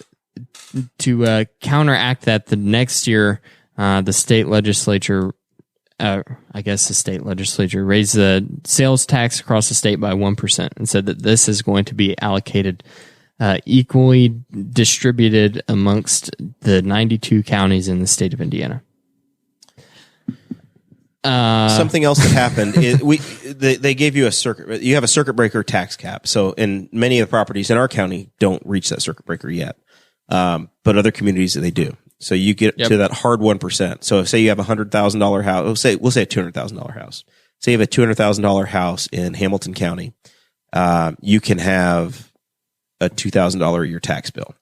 to counteract that, the next year, the state legislature, raised the sales tax across the state by 1% and said that this is going to be allocated equally distributed amongst the 92 counties in the state of Indiana. Something else that happened is they gave you you have a circuit breaker tax cap. So in many of the properties in our county don't reach that circuit breaker yet. But other communities they do. So you get to that hard 1%. So say you have $100,000 house, we'll say a $200,000 house. Say you have a $200,000 house in Hamilton County. You can have a $2,000 a year tax bill.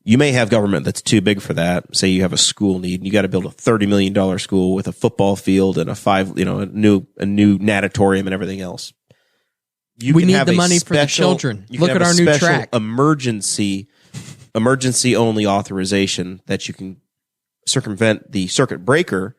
You may have government that's too big for that. Say you have a school need and you got to build a $30 million school with a football field and a new natatorium and everything else. We need the money for the children. Look at our new track. Emergency only authorization that you can circumvent the circuit breaker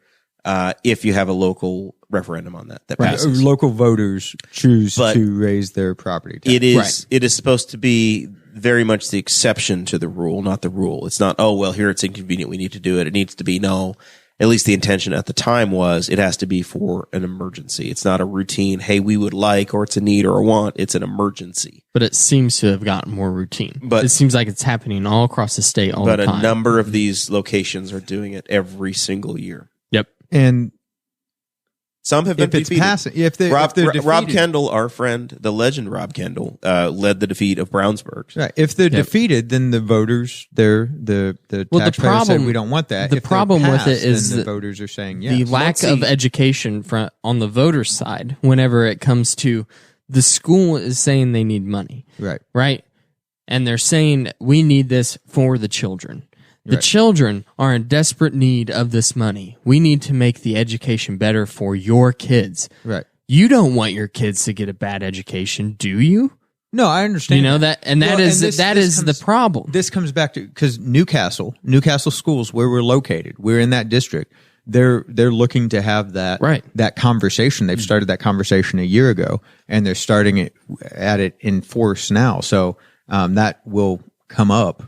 if you have a local referendum on that passes. Local voters choose to raise their property tax. It is supposed to be very much the exception to the rule, not the rule. It's not, oh, well, here it's inconvenient, we need to do it. It needs to be, no, at least the intention at the time was it has to be for an emergency. It's not a routine, hey, we would like, or it's a need or a want. It's an emergency. But it seems to have gotten more routine. But it seems like it's happening all across the state all the time. But a number of these locations are doing it every single year. Yep. And some have been if it's defeated. passing, if they're Rob defeated, Kendall, our friend, the legend Rob Kendall, led the defeat of Brownsburg. right? If they're defeated, then the voters, the taxpayers said we don't want that. The If they're problem with it passed, is then the that voters are saying yes. the lack of education on the voter side. Whenever it comes to the school is saying they need money, right? And they're saying we need this for the children. The Right. children are in desperate need of this money. We need to make the education better for your kids. Right. You don't want your kids to get a bad education, do you? No, I understand. You know that, and that Well, is and that this is comes- the problem. This comes back to because Newcastle schools, where we're located, we're in that district. They're looking to have that conversation. They've started that conversation a year ago, and they're starting it in force now. So that will come up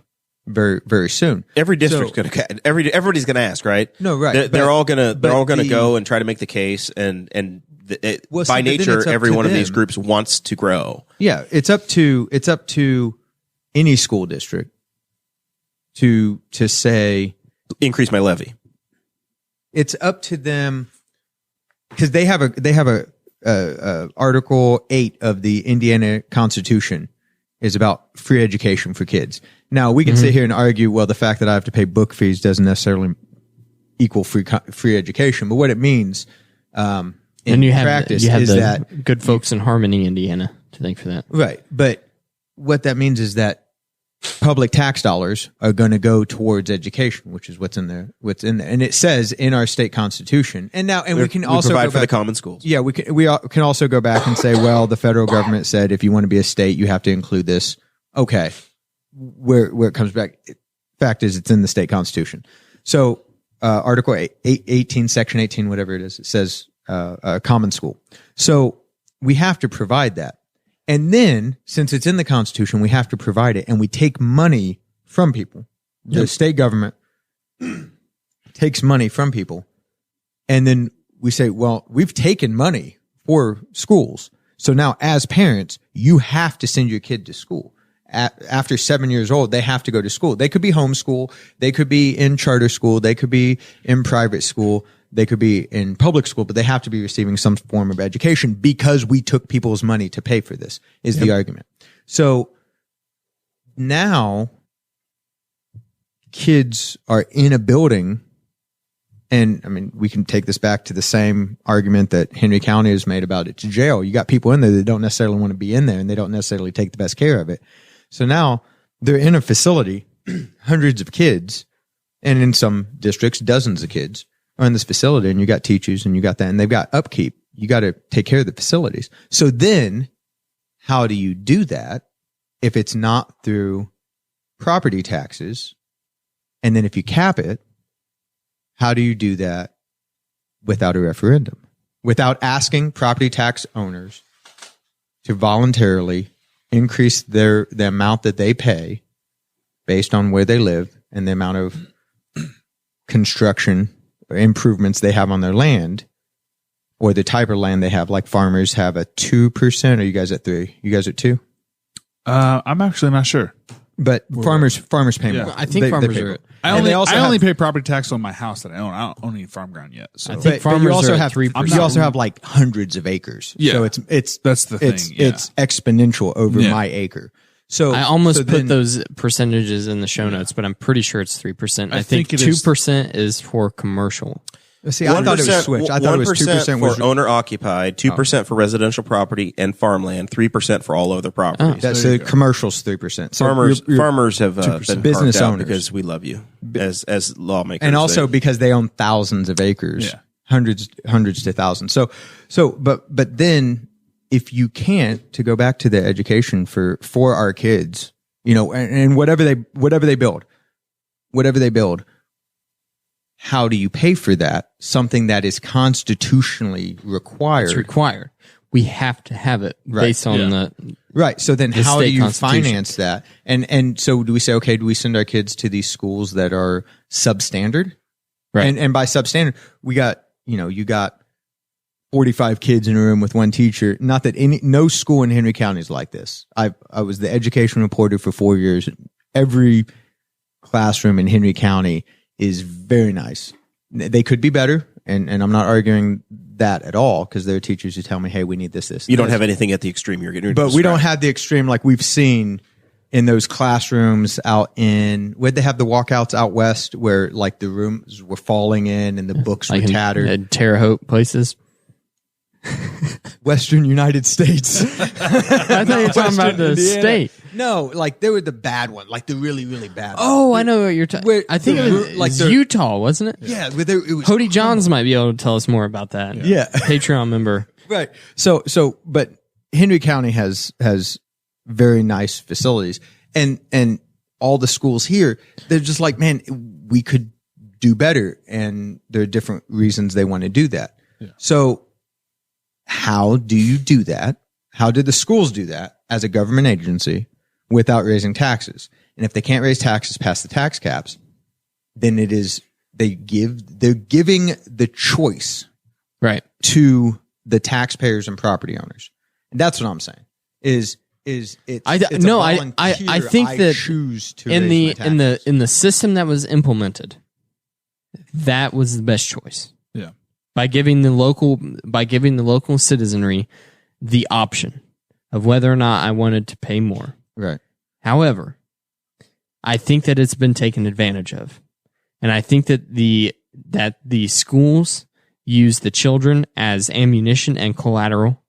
very, very soon. Every district's everybody's going to ask, right? No, right. They're all going to the- go and try to make the case, and Well, by see, but then nature, it's up every to one of these them. groups wants to grow. Yeah, it's up to any school district to say Increase my levy. it's up to them because they have a Article 8 of the Indiana Constitution is about free education for kids. Now we can sit here and argue, well, the fact that I have to pay book fees doesn't necessarily equal free education, but what it means in And you have practice the is that good folks in Harmony, Indiana, to thank for that. right. But what that means is that public tax dollars are going to go towards education, which is what's in there. And it says in our state constitution. And we can also provide go for the back, common schools. yeah, we can also go back and say, well, the federal government said if you want to be a state, you have to include this. Okay. Where it comes back, fact is it's in the state constitution. So, Article 18, Section 18, whatever it is, it says, common school. So we have to provide that. And then, since it's in the Constitution, we have to provide it, and we take money from people. The state government takes money from people, and then we say, well, we've taken money for schools. So now, as parents, you have to send your kid to school. After 7 years old, they have to go to school. They could be homeschool. They could be in charter school. They could be in private school. They could be in public school, but they have to be receiving some form of education because we took people's money to pay for this, is the argument. So now kids are in a building, and I mean, we can take this back to the same argument that Henry County has made about it's jail. You got people in there that don't necessarily want to be in there, and they don't necessarily take the best care of it. So now they're in a facility, hundreds of kids, and in some districts, dozens of kids are in this facility, and you got teachers and you got that, and they've got upkeep. You got to take care of the facilities. So then how do you do that if it's not through property taxes? And then if you cap it, how do you do that without a referendum? Without asking property tax owners to voluntarily increase the amount that they pay based on where they live and the amount of construction or improvements they have on their land, or the type of land they have. Like farmers have a 2%. Are you guys at 3%? You guys at 2%? I'm actually not sure. But farmers pay Yeah. more. I think They farmers pay are. more. I And they only also have- pay property tax on my house that I own. I don't own any farm ground yet. So I think But farmers you also are at have 3%. You also have like hundreds of acres. Yeah. So it's That's the thing, yeah. It's exponential over Yeah. my acre. So I almost so put then- those percentages in the show notes, but I'm pretty sure it's 3%. I think think it is- 2% is for commercial. See, I thought it was switched. I thought it was 2% for was owner occupied, 2% for residential property and farmland, 3% for all other properties. that's the commercials 3%. So Farmers have been Business carved out owners. because we love you as lawmakers, and also because they own thousands of acres, Yeah. hundreds to thousands. But then if you can't, to go back to the education for our kids, and whatever they build, how do you pay for that? Something that is constitutionally required. It's required. We have to have it based on the. Right. So then The how do state you constitution. finance that? And so do we say, okay, do we send our kids to these schools that are substandard? Right. And by substandard, we got, you got 45 kids in a room with one teacher. Not that no school in Henry County is like this. I was the education reporter for 4 years. Every classroom in Henry County is very nice. They could be better. And I'm not arguing that at all, because there are teachers who tell me, hey, we need this. you don't have anything at the extreme you're getting. But we don't have the extreme like we've seen in those classrooms out in, where'd they have the walkouts out west where like the rooms were falling in and the books were tattered? in Terre Haute places. Western United States. I thought you were talking about the Indiana. state. No, like they were the bad one, like the really, really bad one. Oh, I know what you're talking. Where I think the it ro- was like like the- Utah, wasn't it? Yeah, but it was Cody Johns might be able to tell us more about that. Yeah. Patreon member. right. So, but Henry County has very nice facilities, and all the schools here, they're just like, man, we could do better, and there are different reasons they want to do that. Yeah. So, how do you do that? How did the schools do that as a government agency without raising taxes? And if they can't raise taxes past the tax caps, then they're giving the choice Right. to the taxpayers and property owners. And that's what I'm saying. It's I a no, volunteer, I think that choose to in raise the my taxes. in the system that was implemented, that was the best choice. yeah. By giving the local citizenry the option of whether or not I wanted to pay more. Right. However, I think that it's been taken advantage of. And I think that the schools use the children as ammunition and collateral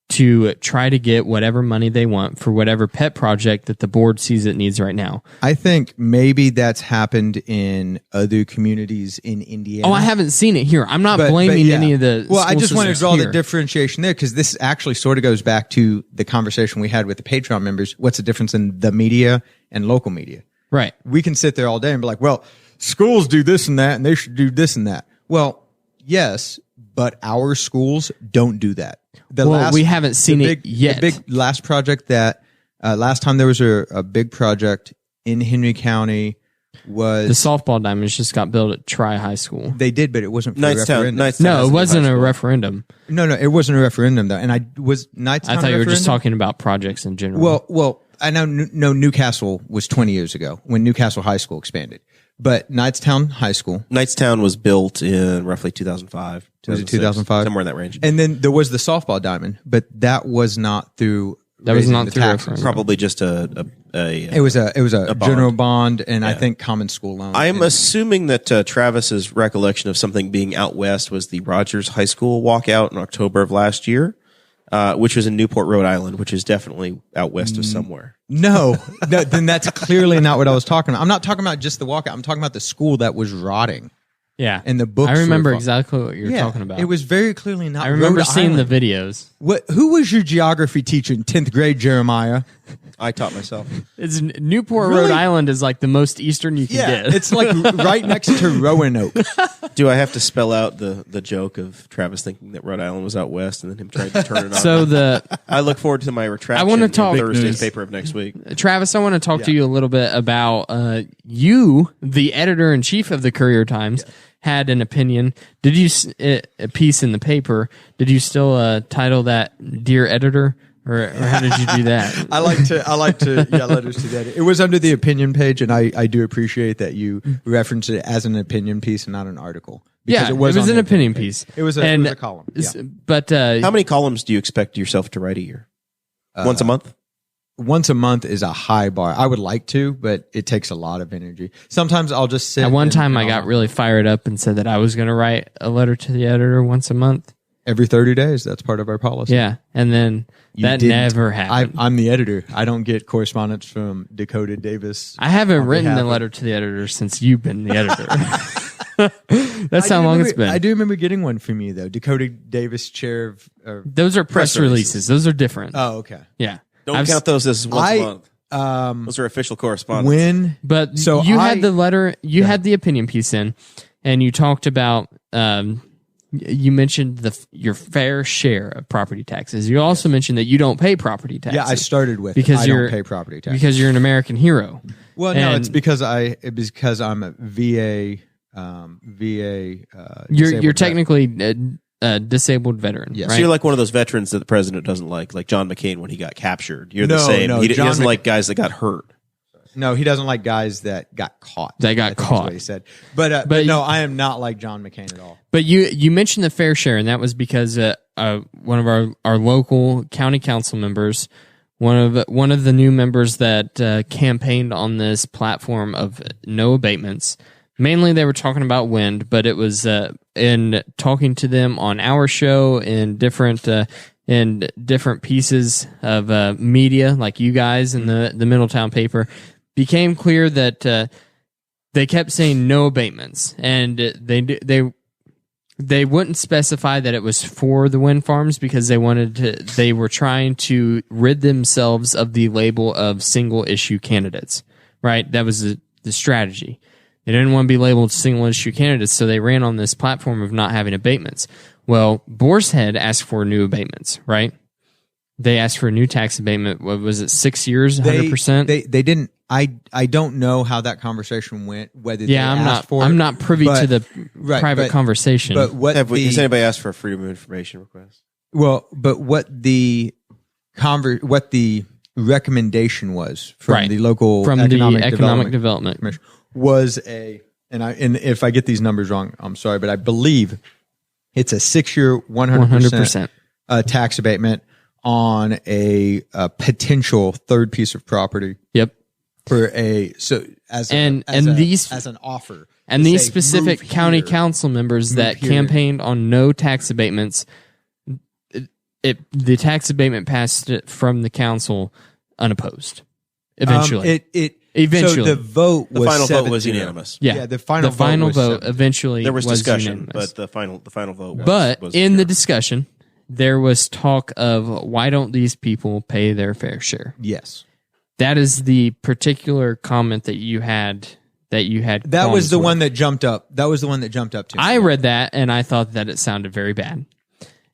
to try to get whatever money they want for whatever pet project that the board sees it needs right now. I think maybe that's happened in other communities in Indiana. Oh, I haven't seen it here. I'm not blaming any of the Well, I just want to systems draw here. the differentiation there because this actually sort of goes back to the conversation we had with the Patreon members. What's the difference in the media and local media? Right. We can sit there all day and be like, well, schools do this and that, and they should do this and that. Well, yes, but our schools don't do that. We haven't seen it yet. The big last project that last time there was a big project in Henry County was the softball diamonds just got built at Tri High School. They did, but it wasn't for a referendum. No, it wasn't a referendum. No, it wasn't a referendum though. And I thought you were just talking about projects in general. Well, I know Newcastle was 20 years ago when Newcastle High School expanded. But Knightstown High School. Knightstown was built in roughly 2005. Was it 2005? Somewhere in that range. And then there was the softball diamond, but that was not through. That was not the through taxes. referendum. Probably just It was a general bond, and I think common school loan. I'm assuming that Travis's recollection of something being out west was the Rogers High School walkout in October of last year, which was in Newport, Rhode Island, which is definitely out west of somewhere. No, then that's clearly not what I was talking about. I'm not talking about just the walkout. I'm talking about the school that was rotting. Yeah. And the books. I remember were exactly what you're talking about. It was very clearly not. I remember Rhode seeing Island. the videos. Who was your geography teacher in 10th grade, Jeremiah? I taught myself. It's Newport, Really? Rhode Island is like the most eastern you can get. It's like right next to Roanoke. Do I have to spell out the joke of Travis thinking that Rhode Island was out west and then him trying to turn it on? So I look forward to my retraction I wanna talk- in Thursday's news. paper of next week. Travis, I want to talk to you a little bit about you, the editor-in-chief of the Courier Times, had an opinion. Did you a piece in the paper? Did you still title that "Dear Editor"? Or how did you do that? I like to letters to that. It was under the opinion page, and I do appreciate that you referenced it as an opinion piece and not an article. Because Yeah, it was on an the opinion page. piece. It was a column. Yeah. But How many columns do you expect yourself to write a year? Once a month? Once a month is a high bar. I would like to, but it takes a lot of energy. Sometimes I'll just sit. at one time, and I got really fired up and said that I was going to write a letter to the editor once a month. every 30 days. That's part of our policy. Yeah, and then that didn't. never happened. I'm the editor. I don't get correspondence from Dakota Davis. I haven't written behalf a of- letter to the editor since you've been the editor. That's how long it's been. I do remember getting one from you, though. Dakota Davis, chair of. Those are press releases. Those are different. Oh, okay. Yeah. Don't count those as once a month. Um, Those are official correspondence. when But So you I- had the letter, you had the opinion piece in, and you talked about, you mentioned your fair share of property taxes. You also mentioned that you don't pay property taxes. I started with because I you're don't pay property tax. because you're an American hero. Well, no, And it's because I'm a VA. You're disabled vet. technically a disabled veteran. Yes. Right? So you're like one of those veterans that the president doesn't like John McCain when he got captured. You're the No, same. no, he John doesn't Mc- like guys that got hurt. No, he doesn't like guys that got caught. That got I think is caught. what he said. But no, I am not like John McCain at all. But you mentioned the fair share, and that was because one of our local county council members, one of the new members that campaigned on this platform of no abatements. Mainly, they were talking about wind, but it was in talking to them on our show in different pieces of media, like you guys in the Middletown paper, became clear that they kept saying no abatements, and they wouldn't specify that it was for the wind farms because they were trying to rid themselves of the label of single issue candidates. Right, that was the strategy. They didn't want to be labeled single issue candidates, so they ran on this platform of not having abatements. Well, Boar's Head asked for new abatements, right? They asked for a new tax abatement. What was it, 6 years, 100%? They didn't. I don't know how that conversation went. Whether they asked for it. I'm not privy but- to the right, private conversation. But what Has anybody asked for a freedom of information request? but what the recommendation was from Right. the local from economic the Economic Development. Commission was and if I get these numbers wrong, I'm sorry, but I believe it's a 6-year, 100% tax abatement on a potential third piece of property Yep. for as an offer. And to these say, specific "Move county here." council members that here. campaigned on no tax abatements, the tax abatement passed it from the council unopposed. Eventually, So the vote The was final vote 7-0. was unanimous. yeah, the final vote was 7-0. eventually There was discussion, unanimous. but the final vote was. But was in the unanimous. discussion, there was talk of why don't these people pay their fair share? Yes. That is the particular comment that you had. That was the one that jumped up. That was the one that jumped up to me. I read that and I thought that it sounded very bad,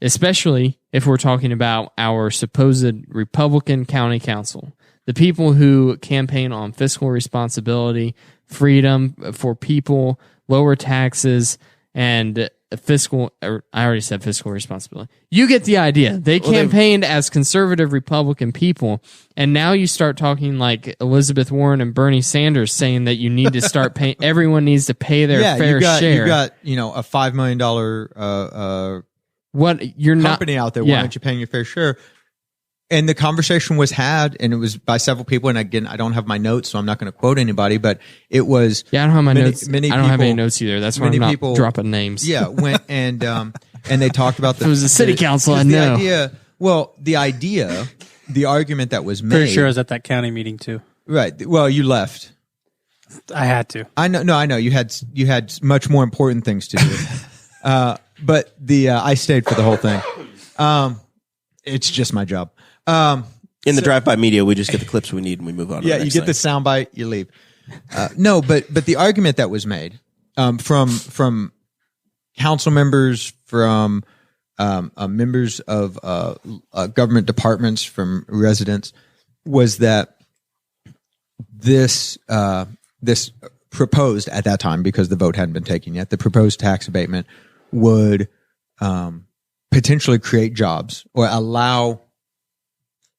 especially if we're talking about our supposed Republican county council, the people who campaign on fiscal responsibility, freedom for people, lower taxes, and I already said fiscal responsibility. You get the idea. They campaigned as conservative Republican people, and now you start talking like Elizabeth Warren and Bernie Sanders saying that you need to start paying, everyone needs to pay their fair share. You got, a $5 million What you're company out there. Why aren't you paying your fair share? And the conversation was had, and it was by several people. And again, I don't have my notes, so I'm not going to quote anybody, but it was. Yeah, I don't have my notes. Many I don't have any people- notes either. That's why I'm not dropping names. Yeah, went and they talked about If it was a city council, I'd know. The argument that was made. Pretty sure I was at that county meeting too. Right. Well, you left. I had to. I know. No, I know. You had much more important things to do. But I stayed for the whole thing. It's just my job. In the drive-by media, we just get the clips we need and we move on. Yeah, to the you next get thing. the soundbite, you leave. No, but the argument that was made from council members, from members of government departments, from residents, was that this proposed at that time, because the vote hadn't been taken yet, the proposed tax abatement would potentially create jobs or allow.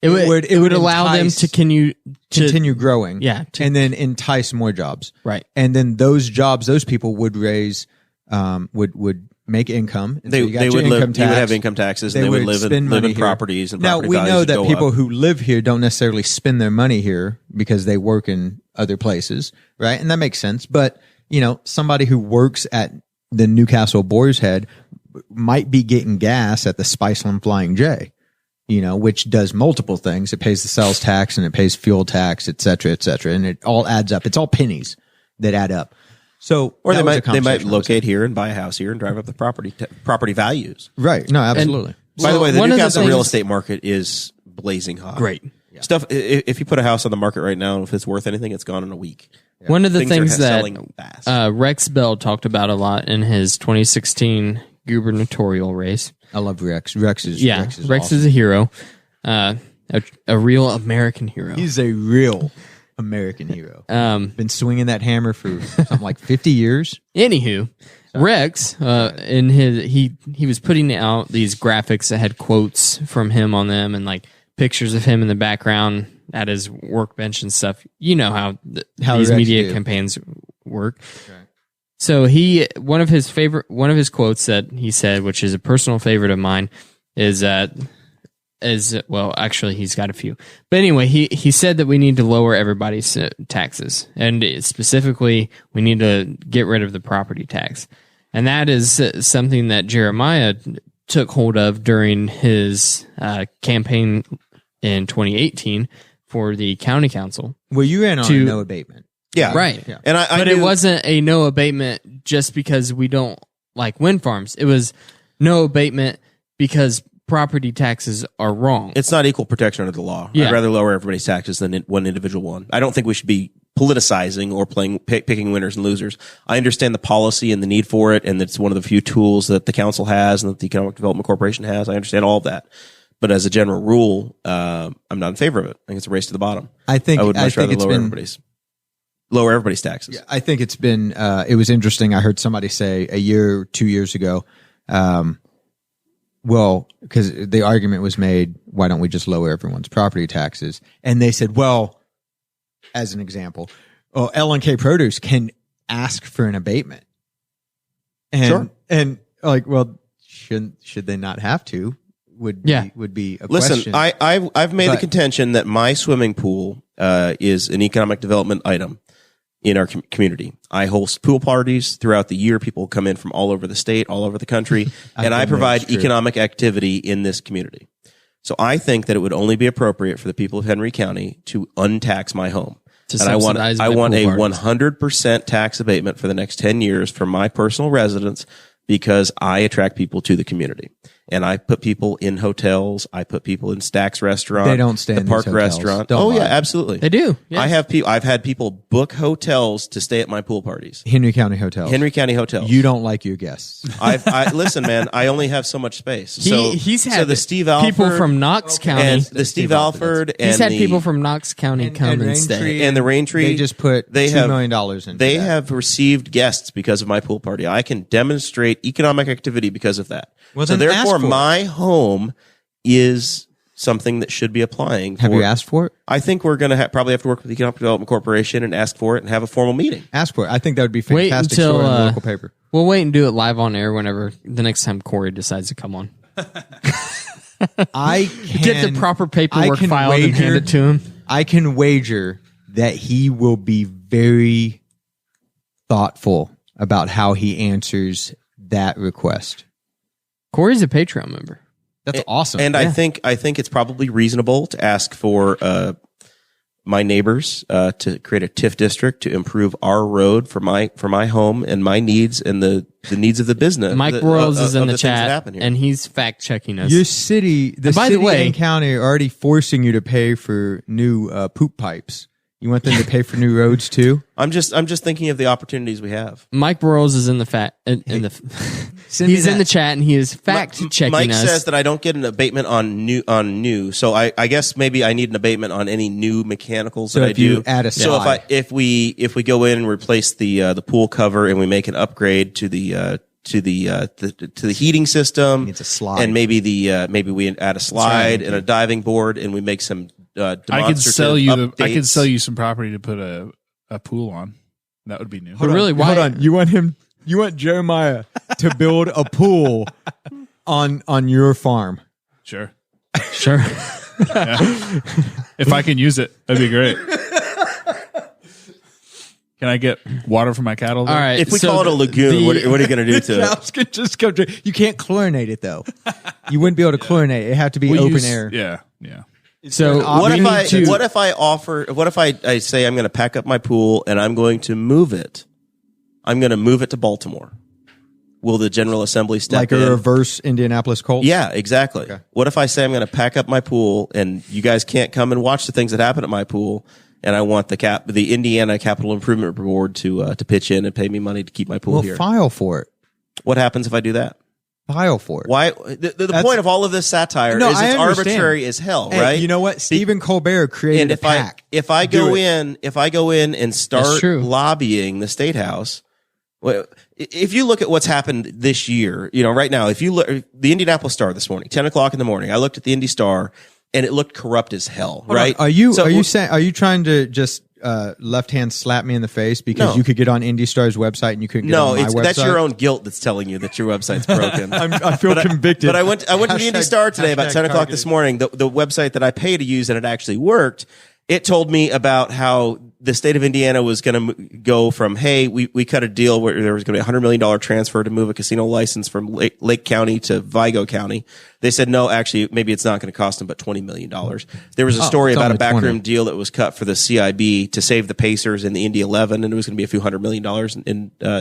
It would allow them to continue growing, and then entice more jobs, right? And then those people would raise, would make income. And They so you would income live. You would tax. have income taxes, and they would live in here. properties. And now property we values know would that go people up. who live here don't necessarily spend their money here because they work in other places, right? And that makes sense. But somebody who works at the Newcastle Boar's Head might be getting gas at the Spiceland Flying J. Which does multiple things. It pays the sales tax and it pays fuel tax, et cetera, and it all adds up. It's all pennies that add up. So, Or they that was a might conversation locate here and buy a house here and drive up the property values. right? No, absolutely. By the way, the one of the Newcastle real things- estate market is blazing hot. Great. Stuff. If you put a house on the market right now, if it's worth anything, it's gone in a week. One of the things are that selling fast. Rex Bell talked about a lot in his 2016 gubernatorial race. I love Rex. Rex is Rex awesome. is a hero, a real American hero. He's a real American hero. Um, Been swinging that hammer for something like 50 years. Anywho, Rex, in he was putting out these graphics that had quotes from him on them and like pictures of him in the background at his workbench and stuff. You know how these Rex media do. campaigns work. So one of his quotes that he said, which is a personal favorite of mine, is well, actually, he's got a few. But anyway, he said that we need to lower everybody's taxes. And specifically, we need to get rid of the property tax. And that is something that Jeremiah took hold of during his campaign in 2018 for the county council. Well, you ran on a no abatement. Yeah. Right. Yeah. And But it wasn't a no abatement just because we don't like wind farms. It was no abatement because property taxes are wrong. It's not equal protection under the law. Yeah. I'd rather lower everybody's taxes than one individual one. I don't think we should be politicizing or picking winners and losers. I understand the policy and the need for it, and it's one of the few tools that the council has and that the Economic Development Corporation has. I understand all of that. But as a general rule, I'm not in favor of it. I think it's a race to the bottom. I would much rather it's lower everybody's taxes. Yeah, I think it's been, it was interesting. I heard somebody say 2 years ago, well, because the argument was made, why don't we just lower everyone's property taxes? And they said, well, as an example, L&K Produce can ask for an abatement. And, Sure. And like, well, should they not have to? Would be a Listen, question. I've made the But- contention that my swimming pool is an economic development item in our community. I host pool parties throughout the year. People come in from all over the state, all over the country, and I been there, provide it's true. economic activity in this community. So I think that it would only be appropriate for the people of Henry County to untax my home. To And I want subsidize a my pool parties. 100% tax abatement for the next 10 years for my personal residence because I attract people to the community. And I put people in hotels. I put people in Stack's restaurant. They don't stay the in Park these hotels. restaurant. Don't Oh lie. yeah, absolutely. They do. Yes. I've had people book hotels to stay at my pool parties. Henry County Hotels. Henry County hotels. You don't like your guests. I listen, man. I only have so much space. He's had the Steve Alford people from Knox County. and the Steve Alford and He's had the, people from Knox County come and stay. Raintree, and the Raintree. They just put $2 million into They that. have received guests because of my pool party. I can demonstrate economic activity because of that. Well, so then therefore, ask for it. my home is something that should be applying. Have for, you asked for it? I think we're going to probably have to work with the Economic Development Corporation and ask for it and have a formal meeting. Ask for it. I think that would be Wait fantastic until, story in the local paper. We'll wait and do it live on air whenever the next time Corey decides to come on. I Get the proper paperwork can filed and hand it to him. I can wager that he will be very thoughtful about how he answers that request. Corey's a Patreon member. That's awesome. And I think it's probably reasonable to ask for my neighbors to create a TIF district to improve our road for my home and my needs and the needs of the business. Mike Broyles is in the things that chat, happen here. and he's fact checking us. your city, the By city the way- and county are already forcing you to pay for new poop pipes. You want them to pay for new roads too? I'm just thinking of the opportunities we have. Mike Broyles is in the Send me he's in that. the chat, and he is fact checking Mike us. says that I don't get an abatement on new. So I guess maybe I need an abatement on any new mechanicals So that I if you do. add a so slide. if we go in and replace the pool cover and we make an upgrade to the heating system, It's a slide. and maybe we add a slide and a diving board and we make some I could demonstrative sell you. I updates. could sell you some property to put a pool on. That would be new. But really, why? Hold on. You want Jeremiah to build a pool on your farm. Sure. Sure. If I can use it, that'd be great. Can I get water for my cattle? All right. If we so call it a lagoon, the- what are you going to do to it? Cows could just come to, you can't chlorinate it though. You wouldn't be able to chlorinate it. It had to be We'll open use- air. Yeah. Yeah. So What we if need to- what if I say I'm going to pack up my pool and I'm going to move it? I'm going to move it to Baltimore. Will the General Assembly step Like in? a reverse Indianapolis Colts? Yeah, exactly. What if I say I'm going to pack up my pool and you guys can't come and watch the things that happen at my pool, and I want the Indiana Capital Improvement Board to pitch in and pay me money to keep my pool Well, here? file for it. What happens if I do that? File for it. Why? The point of all of this satire No, is I it's understand. arbitrary as hell, Hey, right? you know what? Stephen Colbert created And a pack. if I go in and That's start true. lobbying the state house, well, if you look at what's happened this year, right now, if you look the Indianapolis Star this morning, 10:00 in the morning, I looked at the Indy Star and it looked corrupt as hell, right? Are you So- are you trying to just left hand slap me in the face because No. you could get on IndyStar's website and you couldn't get No, on my website? that's your own guilt that's telling you that your website's broken. I feel convicted. But I went to the Indy Star today about 10:00 this morning. The website that I pay to use and it actually worked. It told me about how the state of Indiana was going to go from, hey, we cut a deal where there was going to be a $100 million transfer to move a casino license from Lake County to Vigo County. They said, no, actually, maybe it's not going to cost them but $20 million. There was a story it's about a only backroom 20. deal that was cut for the CIB to save the Pacers in the Indy 11, and it was going to be a few $100 million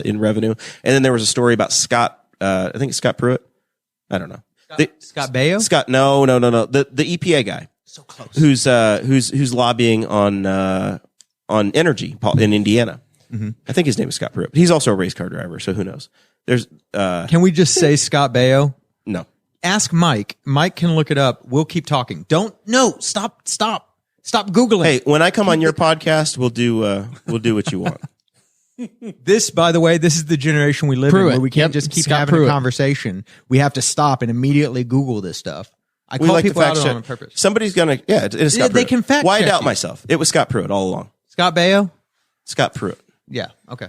in revenue. And then there was a story about Scott, I think it's Scott Pruitt. I don't know. Scott Baio? Scott, no. The EPA guy. So close. Who's lobbying on energy in Indiana. Mm-hmm. I think his name is Scott Pruitt. He's also a race car driver, so who knows? There's Can we just say Scott Baio? no. Ask Mike. Mike can look it up. We'll keep talking. Stop Googling. Hey, when I come on your podcast, we'll do what you want. This, by the way, this is the generation we live in Pruitt. where we can't Yep. just keep Scott having Pruitt. a conversation. We have to stop and immediately Google this stuff. I We call like to people fact out check. on purpose. Somebody's gonna it is Scott Yeah, they Pruitt. can fact Why check doubt you. myself? It was Scott Pruitt all along. Scott Baio? Scott Pruitt. Yeah. Okay.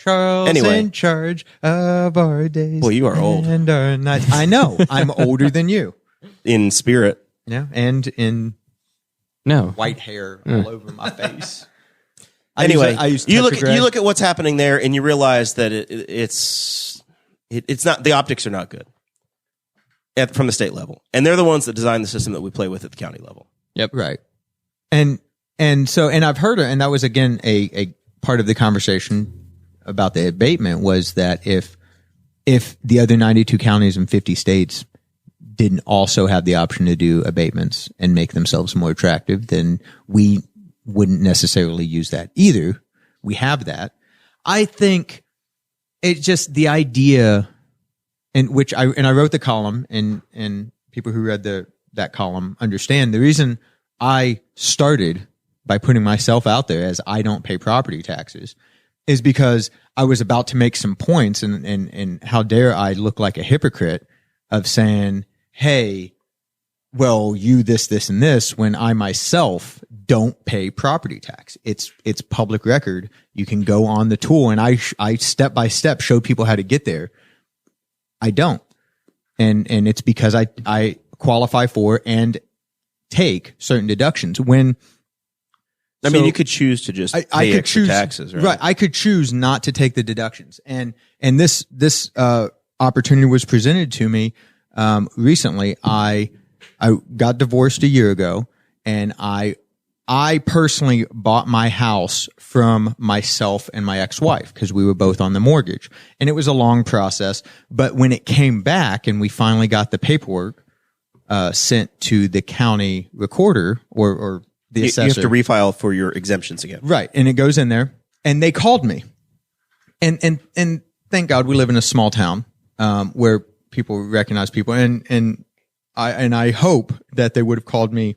Charles Anyway. in charge of our days. Boy, you are old. And our nights. I know. I'm older than you. In spirit. Yeah. And in No. white hair all over my face. Anyway, I use you Tetragrade. look at what's happening there, and you realize that it's not, the optics are not good. from the state level. And they're the ones that design the system that we play with at the county level. Yep. Right. And I've heard it, and that was again a part of the conversation about the abatement was that if the other 92 counties and 50 states didn't also have the option to do abatements and make themselves more attractive, then we wouldn't necessarily use that either. We have that. I think it's just the idea, and I wrote the column, and people who read that column understand the reason I started by putting myself out there as I don't pay property taxes is because I was about to make some points, and how dare I look like a hypocrite of saying, hey, well, you this, and this, when I myself don't pay property tax. It's public record. You can go on the tool, and I step by step show people how to get there. I don't. And it's because I qualify for and take certain deductions. I mean, you could choose to just pay extra taxes, right? Right. I could choose not to take the deductions. And this opportunity was presented to me recently. I got divorced a year ago, and I personally bought my house from myself and my ex-wife because we were both on the mortgage. And it was a long process. But when it came back and we finally got the paperwork sent to the county recorder or the assessor. You have to refile for your exemptions again. Right. And it goes in there, and they called me. And thank God we live in a small town where people recognize people. And I hope that they would have called me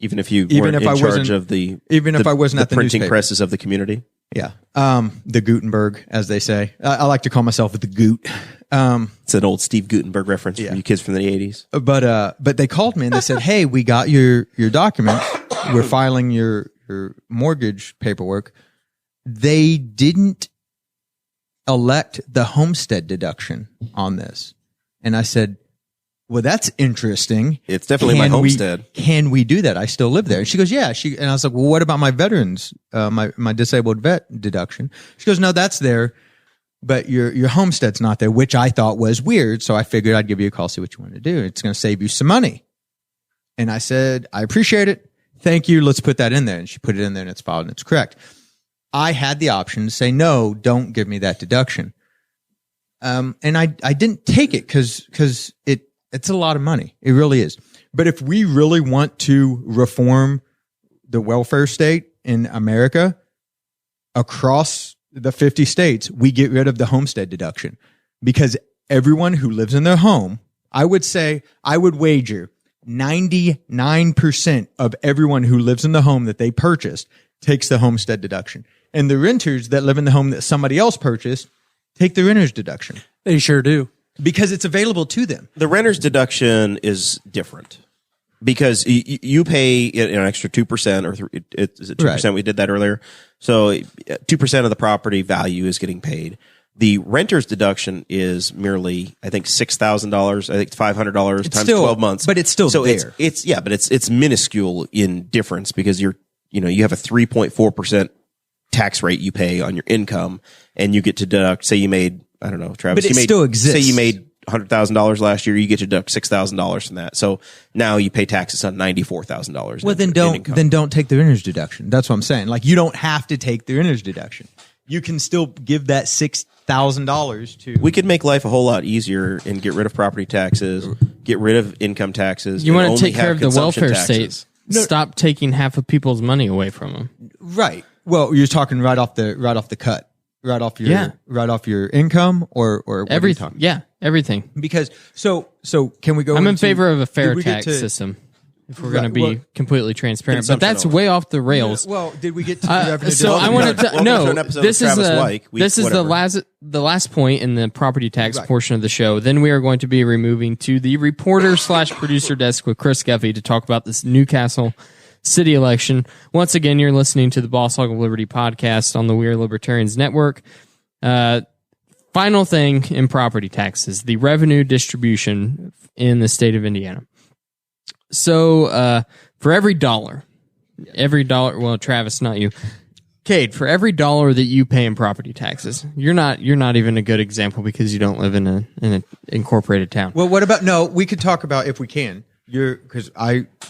even if you weren't in charge of if I wasn't at the printing newspaper. presses of the community. Yeah. The Gutenberg, as they say. I like to call myself the Goot. It's an old Steve Gutenberg reference for you kids from the 80s. But they called me and they said, hey, we got your document. We're filing your mortgage paperwork. They didn't elect the homestead deduction on this. And I said, well, that's interesting. It's definitely my homestead. Can we do that? I still live there. And she goes, yeah. And I was like, well, what about my veterans, my disabled vet deduction? She goes, no, that's there, but your homestead's not there, which I thought was weird. So I figured I'd give you a call, see what you want to do. It's going to save you some money. And I said, I appreciate it. Thank you. Let's put that in there. And she put it in there, and it's filed, and it's correct. I had the option to say, no, don't give me that deduction. And I didn't take it because it's a lot of money. It really is. But if we really want to reform the welfare state in America across the 50 states, we get rid of the homestead deduction, because everyone who lives in their home, I would wager 99% of everyone who lives in the home that they purchased takes the homestead deduction. And the renters that live in the home that somebody else purchased take the renter's deduction. They sure do. Because it's available to them. The renter's deduction is different because you pay an extra 2% or is it 2%? Right. We did that earlier. So 2% of the property value is getting paid. The renter's deduction is merely, I think, $6,000. I think $500 times 12 months. But it's still there. It's minuscule in difference because you have a 3.4% tax rate you pay on your income, and you get to deduct. Say you made, I don't know, Travis. But it still exists. Say you made $100,000 last year, you get to deduct $6,000 from that. So now you pay taxes on $94,000. Well, then don't take the renter's deduction. That's what I'm saying. Like, you don't have to take the renter's deduction. You can still give that $6,000 to. We could make life a whole lot easier and get rid of property taxes, get rid of income taxes. You want to take care of the welfare taxes. state. Stop taking half of people's money away from them. Right. Well, you're talking right off the cut. Right off your income or everything. Yeah, everything. Because so can we go? I'm in favor of a fair tax system if we're going to be completely transparent. But that's way off the rails. Yeah, well, did we get to the revenue? So I wanted to no. This is Weik, the last point in the property tax portion of the show. Then we are going to be removing to the reporter/producer desk with Chris Guffey to talk about this Newcastle city election. Once again, you're listening to the Boss Hog of Liberty podcast on the We Are Libertarians Network. Final thing in property taxes, the revenue distribution in the state of Indiana. So for every dollar, well, Travis, not you, Kade, for every $1 that you pay in property taxes, you're not even a good example because you don't live in an incorporated town. Well, what about, no, we could talk about, if we can, because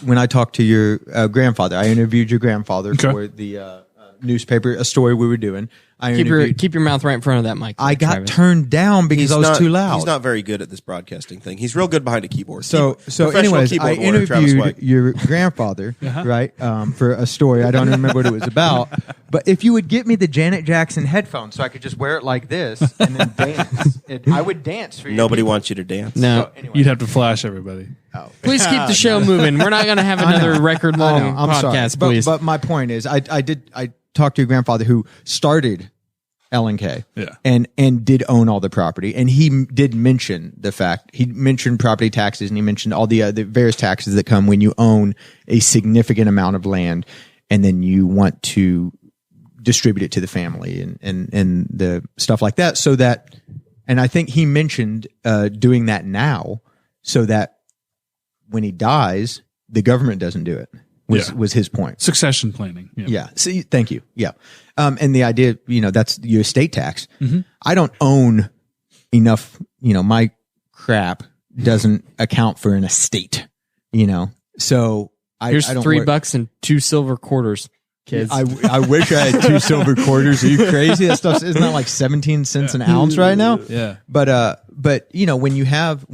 when I talked to your grandfather, I interviewed your grandfather for the newspaper, a story we were doing. Keep your mouth right in front of that mic. I got Travis. turned down because I was too loud. He's not very good at this broadcasting thing. He's real good behind a keyboard. So Professional anyways, keyboard I warrior, Travis interviewed Weik. your grandfather, right, for a story. I don't remember what it was about. But if you would get me the Janet Jackson headphones so I could just wear it like this and then dance, I would dance for you. Nobody wants you to dance. No. So, anyway. You'd have to flash everybody. Please keep the show moving. We're not going to have another record-long podcast, sorry. please. But my point is, I talked to your grandfather who started L&K and did own all the property. And he did mention the fact, he mentioned property taxes and he mentioned all the various taxes that come when you own a significant amount of land and then you want to distribute it to the family and the stuff like that. So that, and I think he mentioned doing that now so that when he dies, the government doesn't do it. Was his point. Succession planning. Yeah. See, thank you. Yeah. And the idea, that's your estate tax. Mm-hmm. I don't own enough, my crap doesn't account for an estate, so Here's I don't $3 and 2 silver quarters, kids. I wish I had 2 silver quarters. Are you crazy? That stuff isn't that like 17 cents an ounce right now? Yeah. But when you have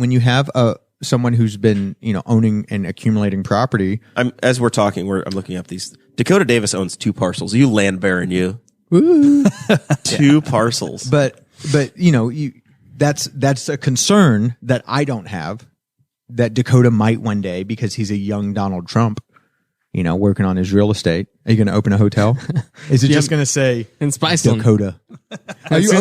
someone who's been, owning and accumulating property. As we're talking, I'm looking up these. Dakota Davis owns 2 parcels. You land baron, you. Woo. 2 parcels. But that's a concern that I don't have, that Dakota might one day, because he's a young Donald Trump, working on his real estate. Are you going to open a hotel? Is it just going to say in Spiceland? Dakota? Are you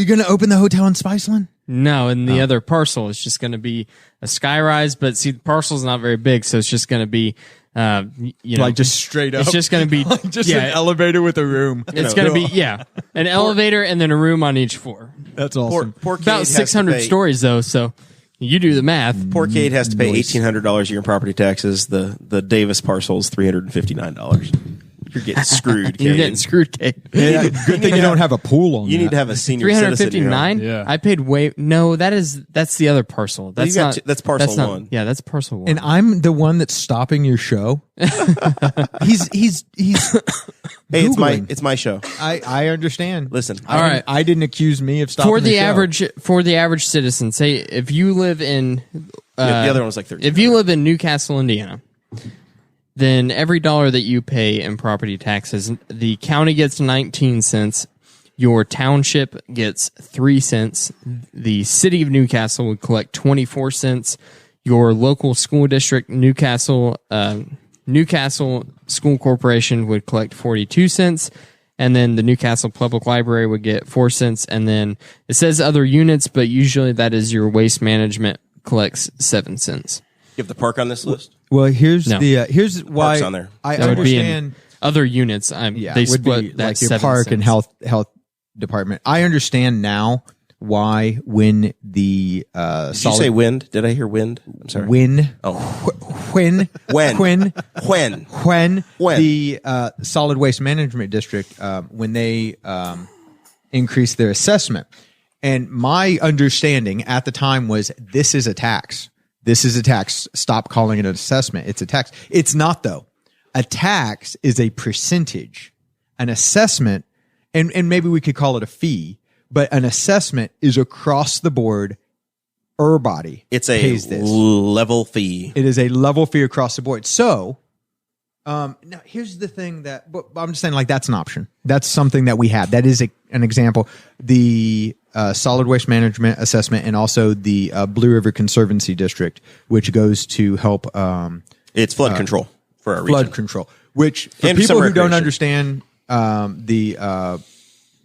going to open the hotel in Spiceland? No, and the other parcel is just going to be a skyrise, but see, the parcel's not very big, so it's just going to be, like just straight up. It's just going to be an elevator with a room. It's going to be an elevator and then a room on each floor. That's awesome. Poor Kade About has to 600 pay- stories though, so you do the math. Poor Kade has to pay $1,800 a year in property taxes. The Davis parcel is $359. You're getting screwed, Kade. You're getting screwed, Kade. Yeah, good thing you don't have a pool on You that. need to have a senior citizen. 359. Yeah. I paid that's the other parcel. That's You got not. that's parcel that's not- 1. Yeah, that's parcel 1. And I'm the one that's stopping your show. He's Hey, Googling. it's my show. I understand. Listen. All right. I didn't accuse me of stopping for the show. average citizen, say if you live in The other one was like 13. if you live in Newcastle, Indiana, then every $1 that you pay in property taxes, the county gets 19 cents, your township gets 3 cents, the city of Newcastle would collect 24 cents, your local school district, Newcastle School Corporation, would collect 42 cents, and then the Newcastle Public Library would get 4 cents, and then it says other units, but usually that is your waste management collects 7 cents. You have the park on this list? Well, here's No. here's why Park's on there. I That would be in understand. other units. They It would split be that like your 7 park cents. and health department. I understand now why when the Did you say wind? Did I hear wind? I'm sorry. when When when When the solid waste management district when they increased their assessment, and my understanding at the time was this is a tax. This is a tax. Stop calling it an assessment. It's a tax. It's not, though. A tax is a percentage. An assessment, and maybe we could call it a fee, but an assessment is across the board. Everybody it's a pays this. level fee. It is a level fee across the board. So, now here's the thing that, but I'm just saying, like, that's an option. That's something that we have. That is an example. The solid waste management assessment, and also the Blue River Conservancy District, which goes to help It's flood control for our flood region. control. Which, for And people some who don't recreation. understand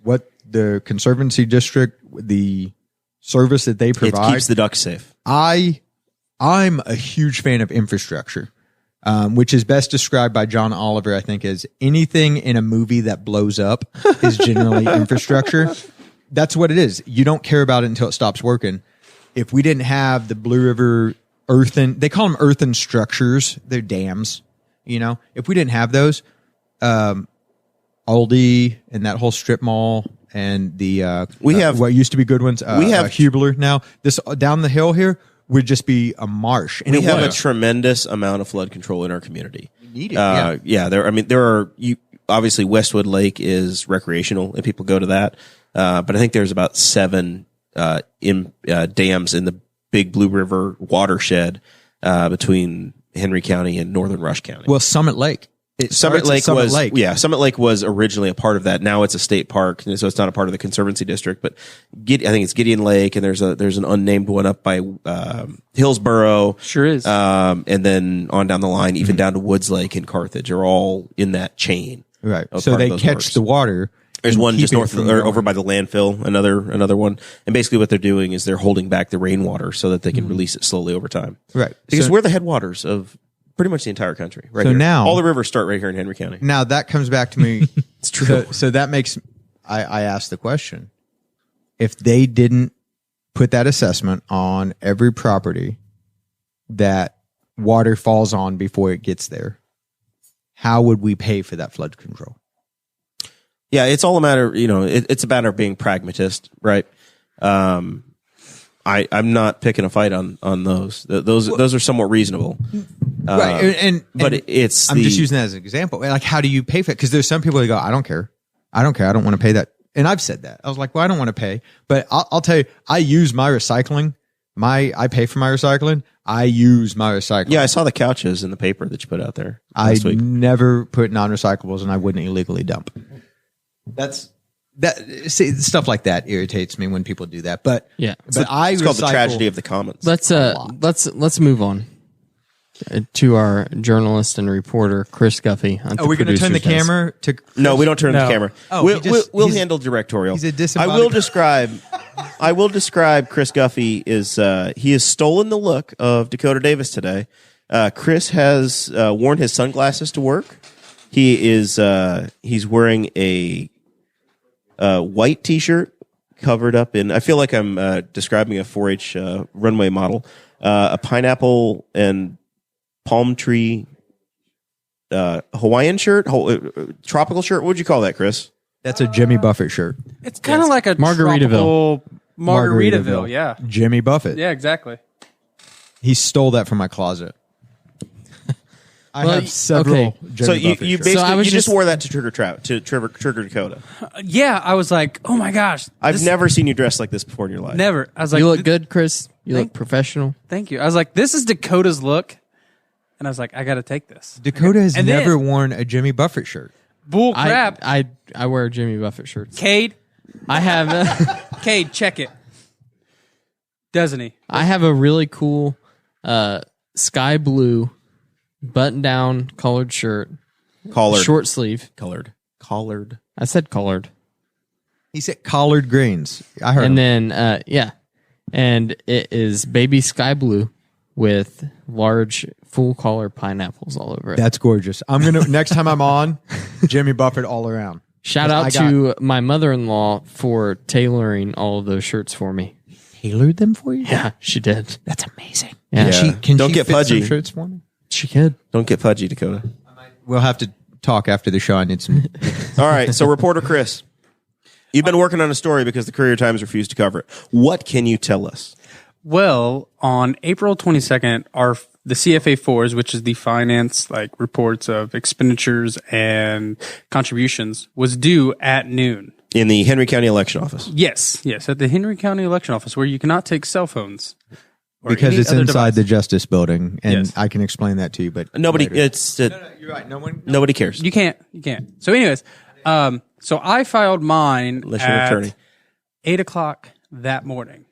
what the Conservancy District, the service that they It provide, keeps the ducks safe. I'm a huge fan of infrastructure, which is best described by John Oliver, I think, as anything in a movie that blows up is generally infrastructure. That's what it is. You don't care about it until it stops working. If we didn't have the Blue River earthen, they call them earthen structures. They're dams, If we didn't have those, Aldi and that whole strip mall and the We have- what used to be good ones. we have- Hubler now. This down the hill here would just be a marsh. And We have a was. tremendous amount of flood control in our community. need it, There are obviously Westwood Lake is recreational and people go to that. But I think there's about 7 dams in the Big Blue River watershed between Henry County and Northern Rush County. Well, Summit Lake. Summit Lake was originally a part of that. Now it's a state park, so it's not a part of the Conservancy District. But I think it's Gideon Lake, and there's an unnamed one up by Hillsboro. Sure is. And then on down the line, even down to Woods Lake and Carthage, are all in that chain. Right. of So part of they those catch works. the water. There's and one keep just it north from of, or going. over by the landfill, another one. And basically what they're doing is they're holding back the rainwater so that they can release it slowly over time. Right. Because So- we're the headwaters of pretty much the entire country. Right So here. now- all the rivers start right here in Henry County. Now that comes back to me. It's true. So that makes I asked the question: if they didn't put that assessment on every property that water falls on before it gets there, how would we pay for that flood control? Yeah, it's all a matter, it's a matter of being pragmatist, right? I'm not picking a fight on those. Those are somewhat reasonable. Right, But and it's I'm just using that as an example. Like, how do you pay for it? Because there's some people who go, I don't care. I don't want to pay that. And I've said that. I was like, well, I don't want to pay. But I'll tell you, I use my recycling. I pay for my recycling. I use my recycling. Yeah, I saw the couches in the paper that you put out there I last week. never put non-recyclables, and I wouldn't illegally dump. See, stuff like that irritates me when people do that. But Yeah. but I It's called the recycle- tragedy of the commons. Let's move on to our journalist and reporter Chris Guffey. Are we going to turn the camera to? No, we don't turn the No. camera. Oh, we'll he's- handle directorial. he's a I disembodied- will describe Chris Guffey is he has stolen the look of Dakota Davis today. Chris has worn his sunglasses to work. He is he's wearing a white T-shirt covered up in. I feel like I'm describing a 4-H runway model. A pineapple and palm tree Hawaiian shirt, tropical shirt. What would you call that, Chris? That's a Jimmy Buffett shirt. It's kind of like a Margaritaville. tropical Margaritaville. Yeah. Jimmy Buffett. Yeah, exactly. He stole that from my closet. I Well, have several. okay. Jimmy So you Buffett you shirts. basically I was you just just- wore that to Trigger Dakota. Yeah, I was like, oh my gosh. I've this- never seen you dressed like this before in your life. Never. I was like, You look good, Chris. You look professional. Thank you. I was like, this is Dakota's look. And I was like, I got to take this. Dakota has And then- never worn a Jimmy Buffett shirt. Bull crap. I wear Jimmy Buffett shirts. Cade, I have Cade, check it. Doesn't he? I have a really cool sky blue button down collared shirt, Collared. short sleeve. Collared. I said collared. He said collard greens. I heard. And him. then and it is baby sky blue with large full collar pineapples all over it. That's gorgeous. I'm gonna next time I'm on, Jimmy Buffett all around. Shout out to my mother-in-law for tailoring all of those shirts for me. Tailored them for you. Yeah, she did. That's amazing. Yeah. Can Don't she get fit some pudgy. shirts for me? She could. Don't get pudgy, Dakota. We'll have to talk after the show. I need some. All right. So, reporter Chris, you've been working on a story because the Courier Times refused to cover it. What can you tell us? Well, on April 22nd, the CFA4s, which is the finance reports of expenditures and contributions, was due at noon. In the Henry County Election Office. Yes, at the Henry County Election Office, where you cannot take cell phones. or Because any it's other inside the device. Justice Building, and Yes. I can explain that to you. But Nobody, later. it's, You're right. No one. nobody cares. You can't. So anyways, so I filed mine Unless you're an at attorney. 8:00 that morning.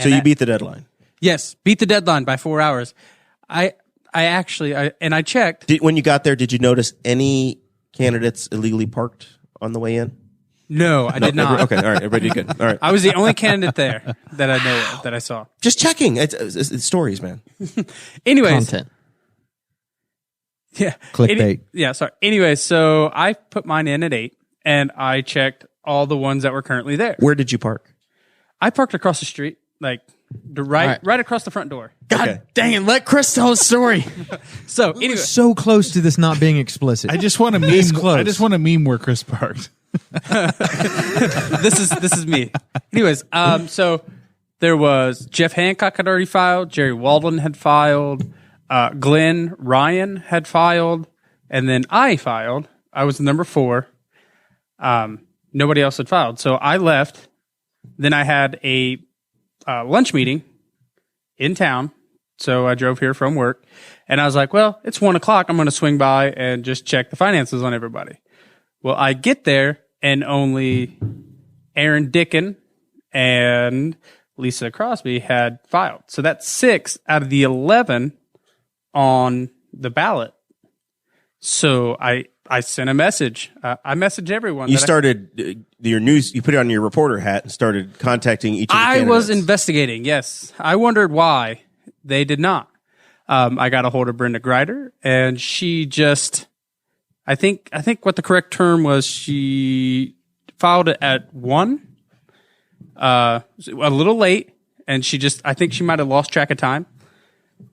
So you beat the deadline. Yes, beat the deadline by 4 hours. I checked. When you got there, did you notice any candidates illegally parked on the way in? No, I did not. Okay, all right. Everybody did good. All right. I was the only candidate there that I know of, that I saw. Just checking. It's stories, man. Anyways, Content. yeah, Clickbait. Sorry. Anyway, so I put mine in at 8, and I checked all the ones that were currently there. Where did you park? I parked across the street, Right across the front door. God dang it! Let Chris tell his story. So anyway, So close to this not being explicit. I just want to meme. I just want to meme where Chris parked. this is me. Anyways, so there was Jeff Hancock had already filed, Jerry Walden had filed, Glenn Ryan had filed, and then I filed. I was number 4. Nobody else had filed, so I left. Then I had a lunch meeting in town, so I drove here from work, and I was like, well, it's 1:00. I'm going to swing by and just check the finances on everybody. Well, I get there, and only Aaron Dickin and Lisa Crosby had filed. So that's 6 out of the 11 on the ballot. So I sent a message. I messaged everyone. You started your news. You put it on your reporter hat and started contacting each of the candidates. I was investigating. Yes, I wondered why they did not. I got a hold of Brenda Greider, and she just. I think what the correct term was. She filed it at 1, a little late, and I think she might have lost track of time.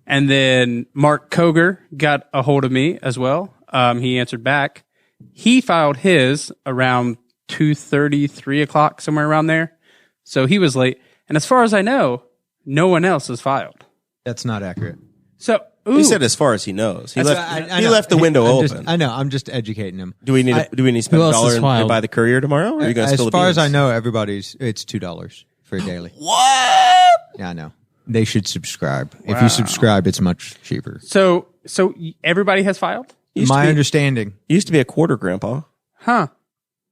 And then Mark Koger got a hold of me as well. He answered back. He filed his around 2:30, 3 o'clock, somewhere around there. So he was late. And as far as I know, no one else has filed. That's not accurate. So He said as far as he knows. He left the window open. I'm just educating him. Do we need to spend Who else $1 has and filed? buy the Courier tomorrow? Or are you going to spill As the far as beans? I know, it's $2 for a daily. What? Yeah, I know. They should subscribe. If you subscribe, it's much cheaper. So everybody has filed? My understanding. Used to be a quarter, Grandpa. Huh.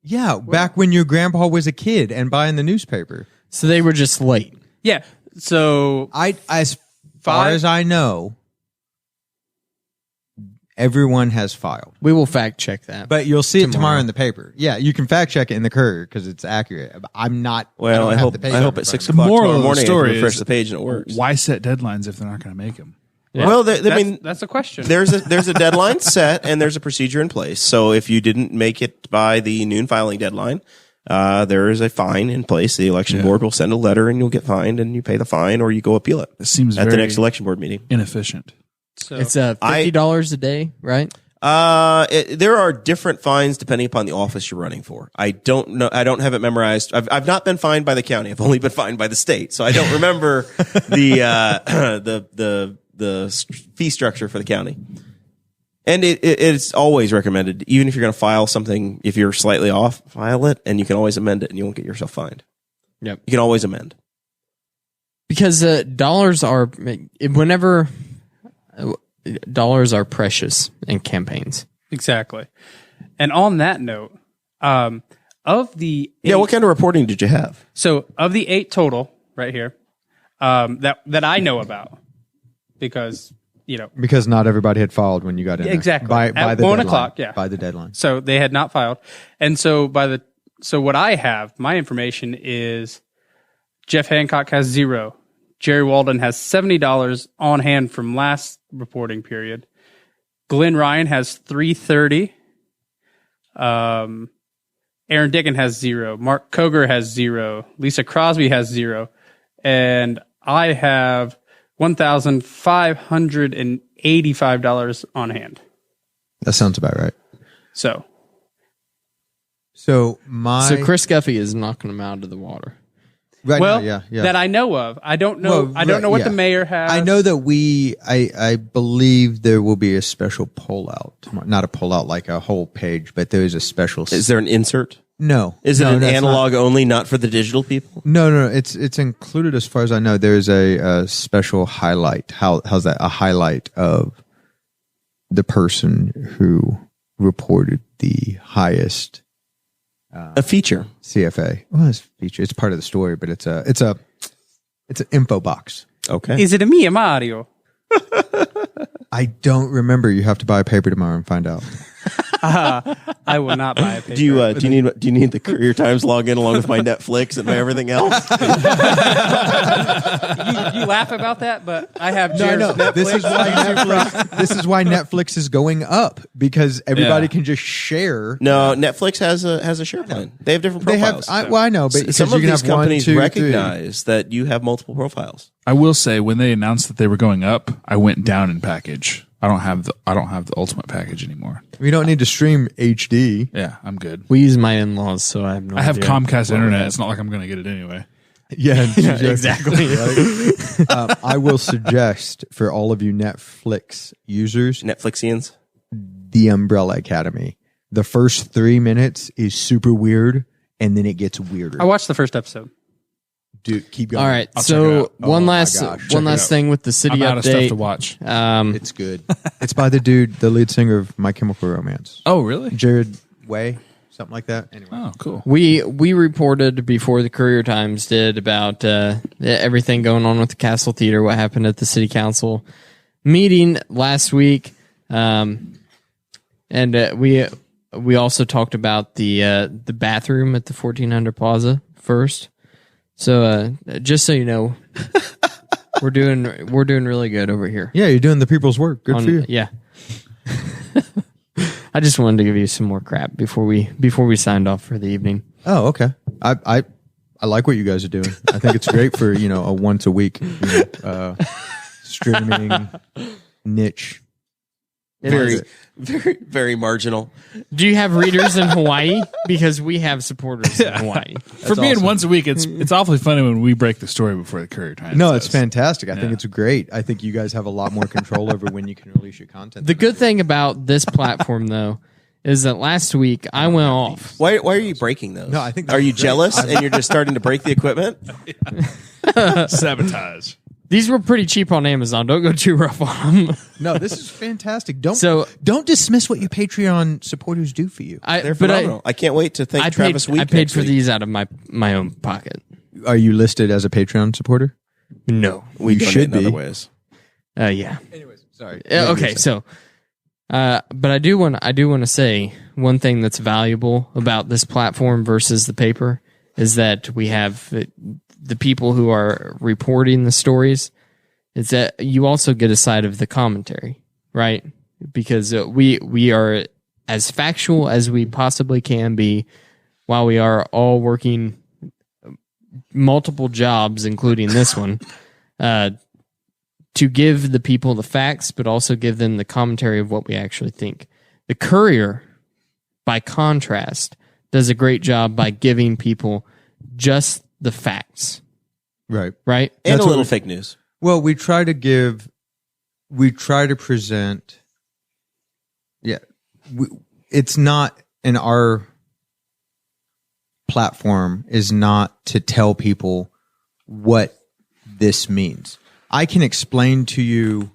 Yeah, back when your grandpa was a kid and buying the newspaper. So they were just late. Yeah. So As far as I know, everyone has filed. We will fact check that. But you'll see it tomorrow in the paper. Yeah, you can fact check it in the Courier because it's accurate. I'm not. Well, I hope at 6 o'clock moral tomorrow of the morning I story can refresh is- the page and it works. Why set deadlines if they're not going to make them? Yeah. Well, I mean, that's a question. there's a deadline set and there's a procedure in place. So if you didn't make it by the noon filing deadline, there is a fine in place. The election board will send a letter and you'll get fined and you pay the fine or you go appeal it. It seems at the very next election board meeting. inefficient. So It's $50 a day, right? There are different fines depending upon the office you're running for. I don't know. I don't have it memorized. I've not been fined by the county. I've only been fined by the state. So I don't remember the fee structure for the county. And it's always recommended, even if you're going to file something, if you're slightly off, file it and you can always amend it and you won't get yourself fined. Yep. You can always amend. Because dollars are dollars are precious in campaigns. exactly. And on that note, of the 8, Yeah. What kind of reporting did you have? so of the 8 total right here, that I know about, because Because not everybody had filed when you got in there. Exactly. By At the 1 deadline. o'clock, yeah. By the deadline. so they had not filed, and so what I have, my information is Jeff Hancock has 0. Jerry Walden has $70 on hand from last reporting period. Glenn Ryan has $330. Aaron Dickin has 0. Mark Koger has 0. Lisa Crosby has 0. And I have $1,585 on hand. That sounds about right. So So Chris Guffey is knocking them out of the water. right well, now, yeah. that I know of. I don't know. Well, I don't know what yeah. the mayor has. I know that I believe there will be a special pull out. Not a pull out like a whole page, but there is a special. Is there an insert? No. Is it No, an that's analog only, not for the digital people? No. It's included as far as I know. There's a special highlight. How's that? A highlight of the person who reported the highest A feature. CFA. Well, it's a feature. It's part of the story, but it's an info box. Okay. Is it a me, Mario? I don't remember. You have to buy a paper tomorrow and find out. I will not buy a paper. Do you need the Courier Times login along with my Netflix and my everything else? You laugh about that, but I have Jared's Netflix. This is why Netflix is going up, because everybody can just share. No, Netflix has a share plan. They have different profiles. I know, but Some of you can these have one, companies two, recognize that you have multiple profiles. I will say, when they announced that they were going up, I went down in package. I don't have the ultimate package anymore. We don't need to stream HD. Yeah, I'm good. We use my in-laws, so I have no I have idea. Comcast internet. It's not like I'm going to get it anyway. Yeah, exactly. I will suggest for all of you Netflix users, Netflixians. The Umbrella Academy. The first 3 minutes is super weird, and then it gets weirder. I watched the first episode. Dude, keep going. All right, I'll check so it out. one Oh my last gosh, check it out. thing with the city I'm out of stuff update. to watch. It's good. It's by the dude, the lead singer of My Chemical Romance. Oh, really? Jared Way, something like that. Anyway. Oh, cool. We reported before the Courier Times did about everything going on with the Castle Theater, what happened at the city council meeting last week, and we also talked about the bathroom at the 1400 Plaza first. So just so you know, we're doing really good over here. Yeah, you're doing the people's work. Good for you. Yeah. I just wanted to give you some more crap before we signed off for the evening. Oh, okay. I like what you guys are doing. I think it's great for, a once a week streaming niche. Very, very marginal. Do you have readers in Hawaii? Because we have supporters in Hawaii. For being awesome. once a week, it's awfully funny when we break the story before the Courier Times. No, does. it's fantastic. I think it's great. I think you guys have a lot more control over when you can release your content. The good thing about this platform, though, is that last week I went off. Why are you breaking those? No, I think Are you that's great. jealous and you're just starting to break the equipment? Sabotage. These were pretty cheap on Amazon. Don't go too rough on them. No, this is fantastic. Don't dismiss what your Patreon supporters do for you. They're phenomenal. I can't wait to thank Travis Weik. I paid for these out of my own pocket. Are you listed as a Patreon supporter? No. We You donate should in be. other ways. Yeah. Anyways, sorry. Okay, so, but I do want to say one thing that's valuable about this platform versus the paper is that we have the people who are reporting the stories. Is that you also get a side of the commentary, right? Because we are as factual as we possibly can be, while we are all working multiple jobs, including this one. To give the people the facts, but also give them the commentary of what we actually think. The Courier, by contrast, does a great job by giving people just the facts, Right. right? And That's a what little we- fake news. Well, we try to present. Yeah, it's not in our platform is not to tell people what this means. I can explain to you.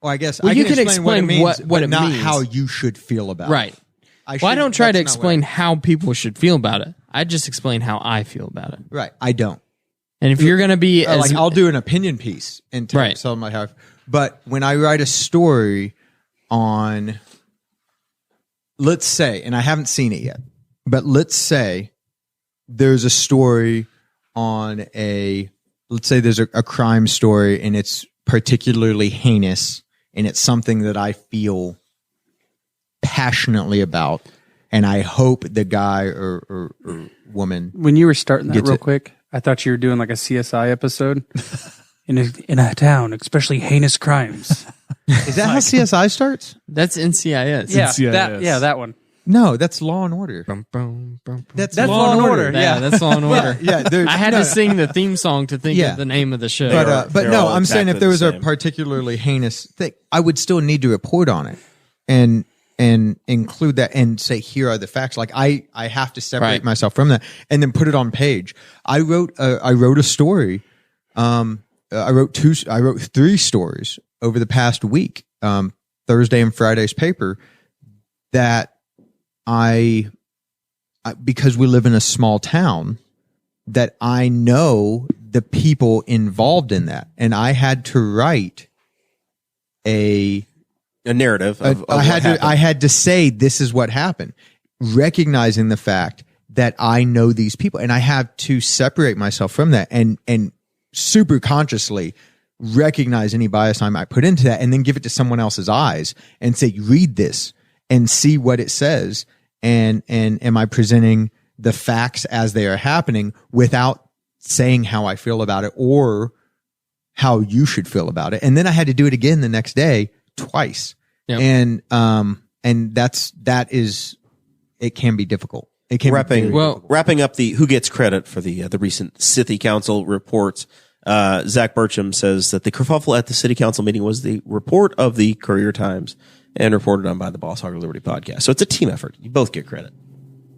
Well, I guess Well, I you can can explain what it explain means, what but it not means. how you should feel about Right. it. Well, I don't try to that's not what explain how people should feel about it. I just explain how I feel about it. Right, I don't. And if you're going to be as I'll do an opinion piece and Right. tell my how. But when I write a story on, let's say, and I haven't seen it yet, but let's say there's a story on let's say there's a crime story and it's particularly heinous and it's something that I feel passionately about, and I hope the guy or woman. When you were starting that Gets real it. quick, I thought you were doing like a CSI episode in a town, especially heinous crimes. Is that how CSI starts? that's NCIS. Yeah, NCIS. that one. No, that's Law and Order. Bum, bum, bum, bum. That's Law and Order. Yeah, that's Law and Order. Yeah, I had to sing the theme song to think Yeah. of the name of the show. But They're no, all I'm saying if exactly there was the a same. particularly heinous thing, I would still need to report on it and include that and say here are the facts. Like I have to separate Right. myself from that and then put it on page. I wrote a story. I wrote 3 stories over the past week. Thursday and Friday's paper that I because we live in a small town, that I know the people involved in that. And I had to write a a narrative. Of I had to say this is what happened, recognizing the fact that I know these people, and I have to separate myself from that, and super consciously recognize any bias I might put into that, and then give it to someone else's eyes and say, read this and see what it says, and am I presenting the facts as they are happening without saying how I feel about it or how you should feel about it. And then I had to do it again the next day twice. Yep. And that is, it can be difficult. It can wrapping be difficult. wrapping up the who gets credit for the recent City Council reports. Zach Burcham says that the kerfuffle at the City Council meeting was the report of the Courier Times and reported on by the Boss Hog of Liberty podcast. So it's a team effort. You both get credit.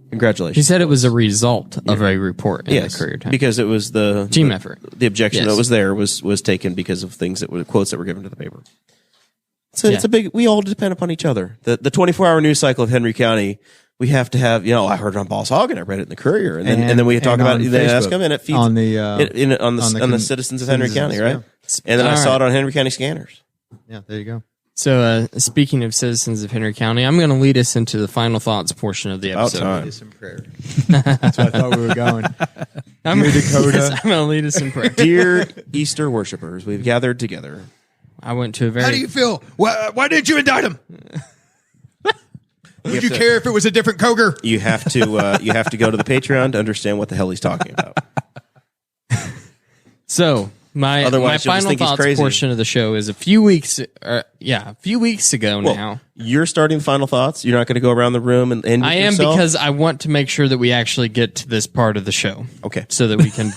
Congratulations. He said it was a result of a report in the Courier Times. Because it was the team effort. The objection that was there was taken because of things that were quotes that were given to the paper. So it's a big. We all depend upon each other. The 24-hour news cycle of Henry County. We have to have. I heard it on Boss Hog and I read it in the Courier, and then we talk about it. They ask them, and it feeds on the citizens of Henry County, right? Yeah. And then I saw it on Henry County Scanners. Yeah, there you go. So, speaking of citizens of Henry County, I'm going to lead us into the final thoughts portion of the episode. About time. Lead us in prayer. That's what I thought we were going. Dear Dakota. I'm going to lead us in prayer. Dear Easter worshipers, we've gathered together. I went to a very... How do you feel? Why didn't you indict him? Would you care if it was a different Koger? You have to go to the Patreon to understand what the hell he's talking about. So... My final thoughts portion of the show is a few weeks ago now. You're starting final thoughts. You're not going to go around the room and I am yourself? Because I want to make sure that we actually get to this part of the show. Okay, so that we can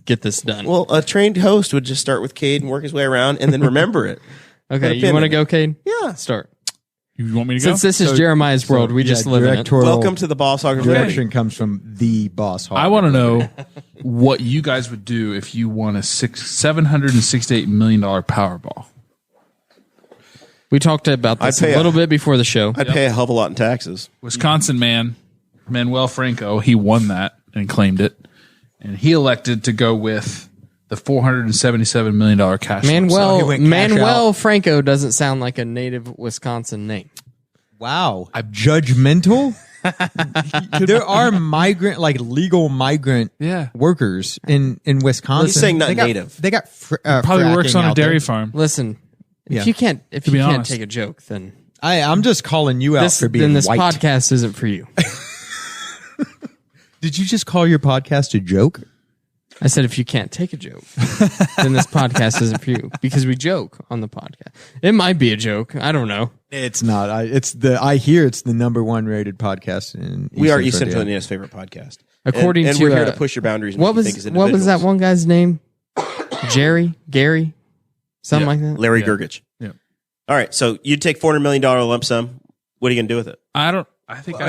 get this done. Well, a trained host would just start with Kade and work his way around and then remember it. Okay, you want to go, Kade? Yeah, start. You want me to go? Since this is Jeremiah's world, we just live in it. Welcome to the Boss Hog of Liberty. Direction comes from the Boss Hog. I want to know what you guys would do if you won a $768 million Powerball. We talked about this a little bit before the show. I'd pay a hell of a lot in taxes. Wisconsin man, Manuel Franco, he won that and claimed it. And he elected to go with the $477 million cash. Manuel Franco doesn't sound like a native Wisconsin name. Wow. I'm judgmental? There are legal migrant workers in Wisconsin. He's saying not native. They got probably works on a dairy farm. Listen, if you can't take a joke, then I'm just calling you out for being then this white. podcast isn't for you. Did you just call your podcast a joke? I said, if you can't take a joke, then this podcast isn't for you, because we joke on the podcast. It might be a joke. I don't know. It's not. I hear it's the #1 rated podcast in We are East Central Indiana's favorite podcast. According and to we're here to push your boundaries. And what was that one guy's name? Gary, something like that. Larry Gergich. Yeah. All right. So you'd take $400 million lump sum. What are you going to do with it? Are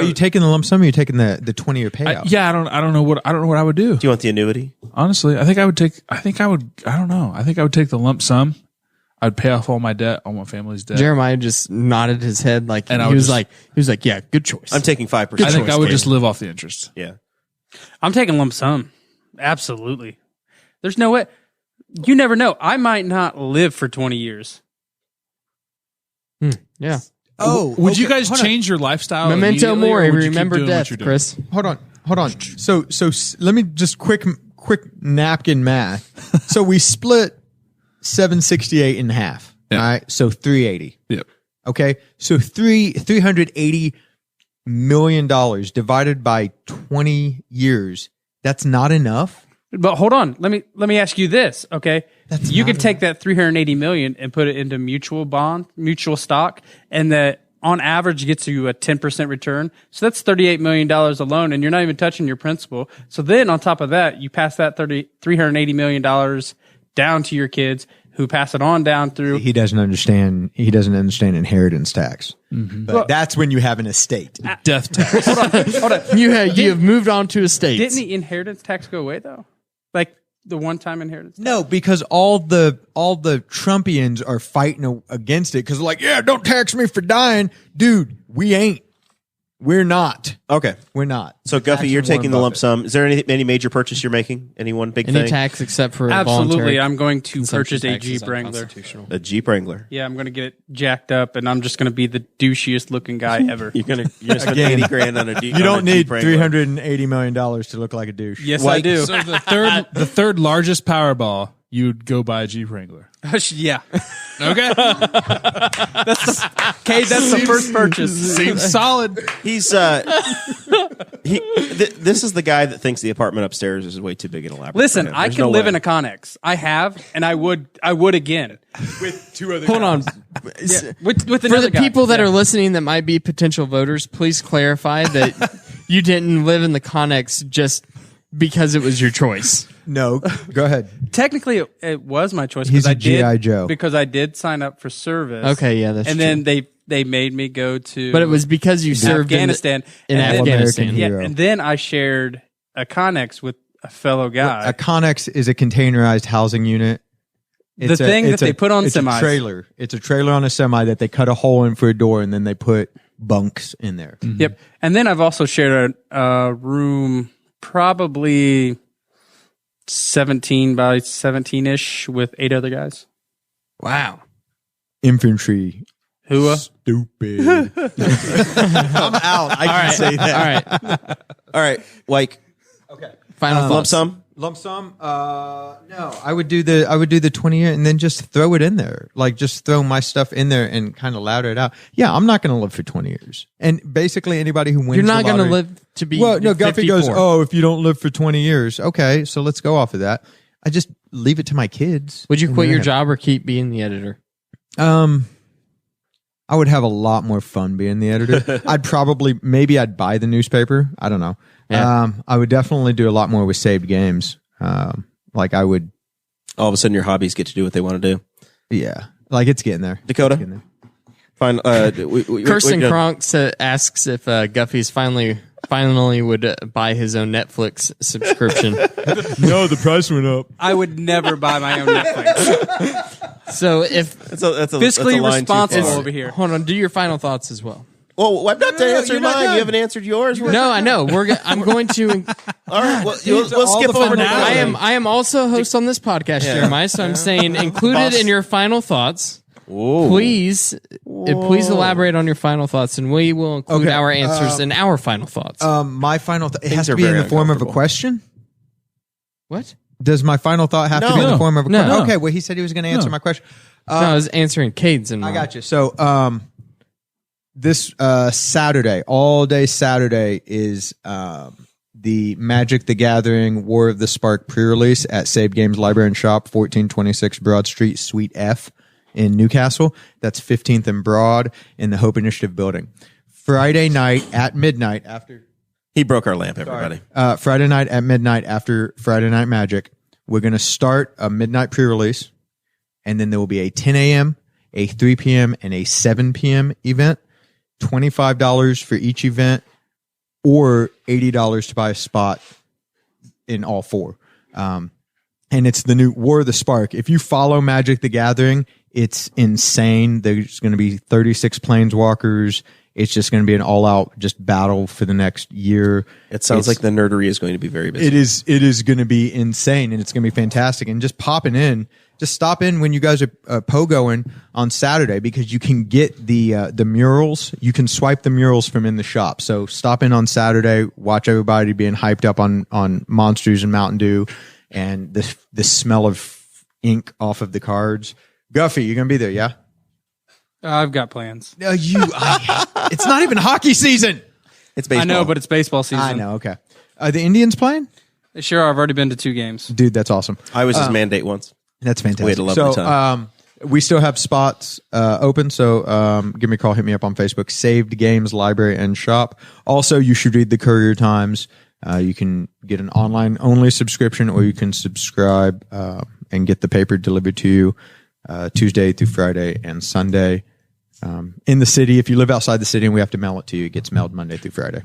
you taking the lump sum or are you taking the 20-year payout? I don't know what I would do. Do you want the annuity? Honestly, I don't know. I think I would take the lump sum. I'd pay off all my debt, all my family's debt. Jeremiah just nodded his head like he was like, yeah, good choice. I'm taking 5%. I think I would just live off the interest. Yeah. I'm taking lump sum. Absolutely. There's no way. You never know. I might not live for 20 years. Yeah. Oh, would you guys change your lifestyle? Memento mori. Or would you Remember keep doing what death, you're doing? Chris. Hold on. So let me just quick napkin math. So we split 768 in half. Yeah. All right. So 380. Yep. Okay. So $380 million divided by 20 years. That's not enough. But hold on. Let me ask you this, okay? You could take that $380 million and put it into mutual stock, and that on average gets you a 10% return. So that's $38 million alone, and you're not even touching your principal. So then on top of that, you pass that $380 million down to your kids, who pass it on down through. He doesn't understand inheritance tax. Mm-hmm. But that's when you have an estate. Death tax. Hold on. You have moved on to estates. Didn't the inheritance tax go away though? Like the one-time inheritance tax? No, because all the Trumpians are fighting against it because they're like, yeah, don't tax me for dying. Dude, we ain't. We're not. Okay. We're not. So Guffey, you're taking the lump sum. Is there any major purchase you're making? Any one big Any thing? tax except for Absolutely, voluntary I'm going to consumption purchase a tax is Jeep Wrangler. unconstitutional. A Jeep Wrangler. Yeah, I'm going to get it jacked up, and I'm just going to be the douchiest looking guy ever. You're gonna spend $80,000 on a Jeep. You don't need Wrangler. $380 million to look like a douche. Yes, I do. So the third largest Powerball, you'd go buy a Jeep Wrangler. Yeah. Okay. Kade, that's the first purchase. Seems solid. He's this is the guy that thinks the apartment upstairs is way too big and elaborate. Listen, for him. I There's can no live way. in a Connex. I have, and I would again. Hold on. With For another the guy. people that Yeah. are listening that might be potential voters, please clarify that you didn't live in the Connex just because it was your choice. No, go ahead. Technically, it was my choice. He's because a I did, G.I. Joe. Because I did sign up for service. Okay, yeah, that's and true. then they made me go to But it was because you served Afghanistan. in And then- Afghanistan. American Yeah, hero. and then I shared a Connex with a fellow guy. A Connex is a containerized housing unit. The thing that they put on it's semis. a trailer. It's a trailer on a semi that they cut a hole in for a door, and then they put bunks in there. Yep. And then I've also shared a room, probably 17 by 17-ish, with 8 other guys. Wow. Infantry. Whoa. Stupid. I'm out. I can say that. All right. All right, Weik. Final Lump thoughts. sum. Lump sum? No. I would do the 20-year and then just throw it in there. Like just throw my stuff in there and kind of louder it out. Yeah, I'm not going to live for 20 years. And basically anybody who wins You're not going to live to be Well, no, Guffey 54. goes, "Oh, if you don't live for 20 years." Okay, so let's go off of that. I just leave it to my kids. Would you And quit they're your happy. job or keep being the editor? I would have a lot more fun being the editor. Maybe I'd buy the newspaper. I don't know. Yeah. I would definitely do a lot more with saved games. Like I would, All of a sudden, your hobbies get to do what they want to do. yeah. Like it's getting there. Dakota. Getting there. Fine. Kirsten Kronk asks if Guffey's finally would buy his own Netflix subscription. No, the price went up. I would never buy my own Netflix. So if That's a Fiscally line too far. responsible over here. hold on, do your final thoughts as well. Well, I'm not answering mine. You haven't answered yours. No, I know. I'm going to. All right. Well, we'll all skip the fun over to now. I am also a host on this podcast, Jeremiah. So I'm saying included Boss. in your final thoughts. Whoa. Please elaborate on your final thoughts, and we will include Okay, our answers in our final thoughts. My final thought, it has are to be in very the form of a uncomfortable. question. What? Does my final thought have to be in the No. form of a No. question? Okay, well, he said he was going to answer my question. No, I was answering Cade's and I got you. So, this Saturday, all day Saturday, is the Magic the Gathering War of the Spark pre-release at Save Games Library and Shop, 1426 Broad Street, Suite F in Newcastle. That's 15th and Broad in the Hope Initiative building. Friday night at midnight after He broke our lamp, everybody. Friday night at midnight after Friday Night Magic, we're going to start a midnight pre-release, and then there will be a 10 a.m., a 3 p.m., and a 7 p.m. event. $25 for each event, or $80 to buy a spot in all four. And it's the new War of the Spark. If you follow Magic the Gathering, it's insane. There's going to be 36 planeswalkers. It's just going to be an all-out just battle for the next year. It sounds like the nerdery is going to be very busy. It is going to be insane, and it's going to be fantastic. And just popping in, just stop in when you guys are pogoing on Saturday, because you can get the murals. You can swipe the murals from in the shop. So stop in on Saturday, watch everybody being hyped up on Monsters and Mountain Dew, and the smell of ink off of the cards. Guffey, you're going to be there, yeah? I've got plans. No, it's not even hockey season. It's baseball. I know, but it's baseball season. I know. Okay. Are the Indians playing? Sure, I've already been to 2 games. Dude, that's awesome. I was his mandate once. That's fantastic. We had a lovely time. We still have spots open, so give me a call, hit me up on Facebook, Saved Games Library and Shop. Also, you should read the Courier Times. You can get an online-only subscription, or you can subscribe and get the paper delivered to you Tuesday through Friday and Sunday. In the city, if you live outside the city and we have to mail it to you, it gets mailed Monday through Friday.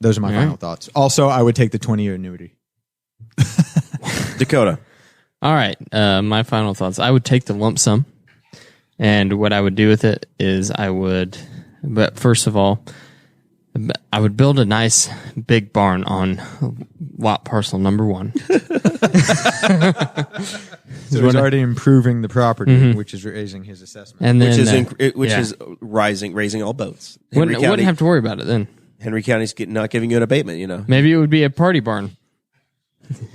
Those are my final thoughts. Also, I would take the 20-year annuity. Dakota. All right. My final thoughts. I would take the lump sum, and what I would do with it is but first of all, I would build a nice big barn on lot parcel number 1. So he's already improving the property, which is raising his assessment. And then, which is raising all boats. Wouldn't have to worry about it then. Henry County's not giving you an abatement, Maybe it would be a party barn.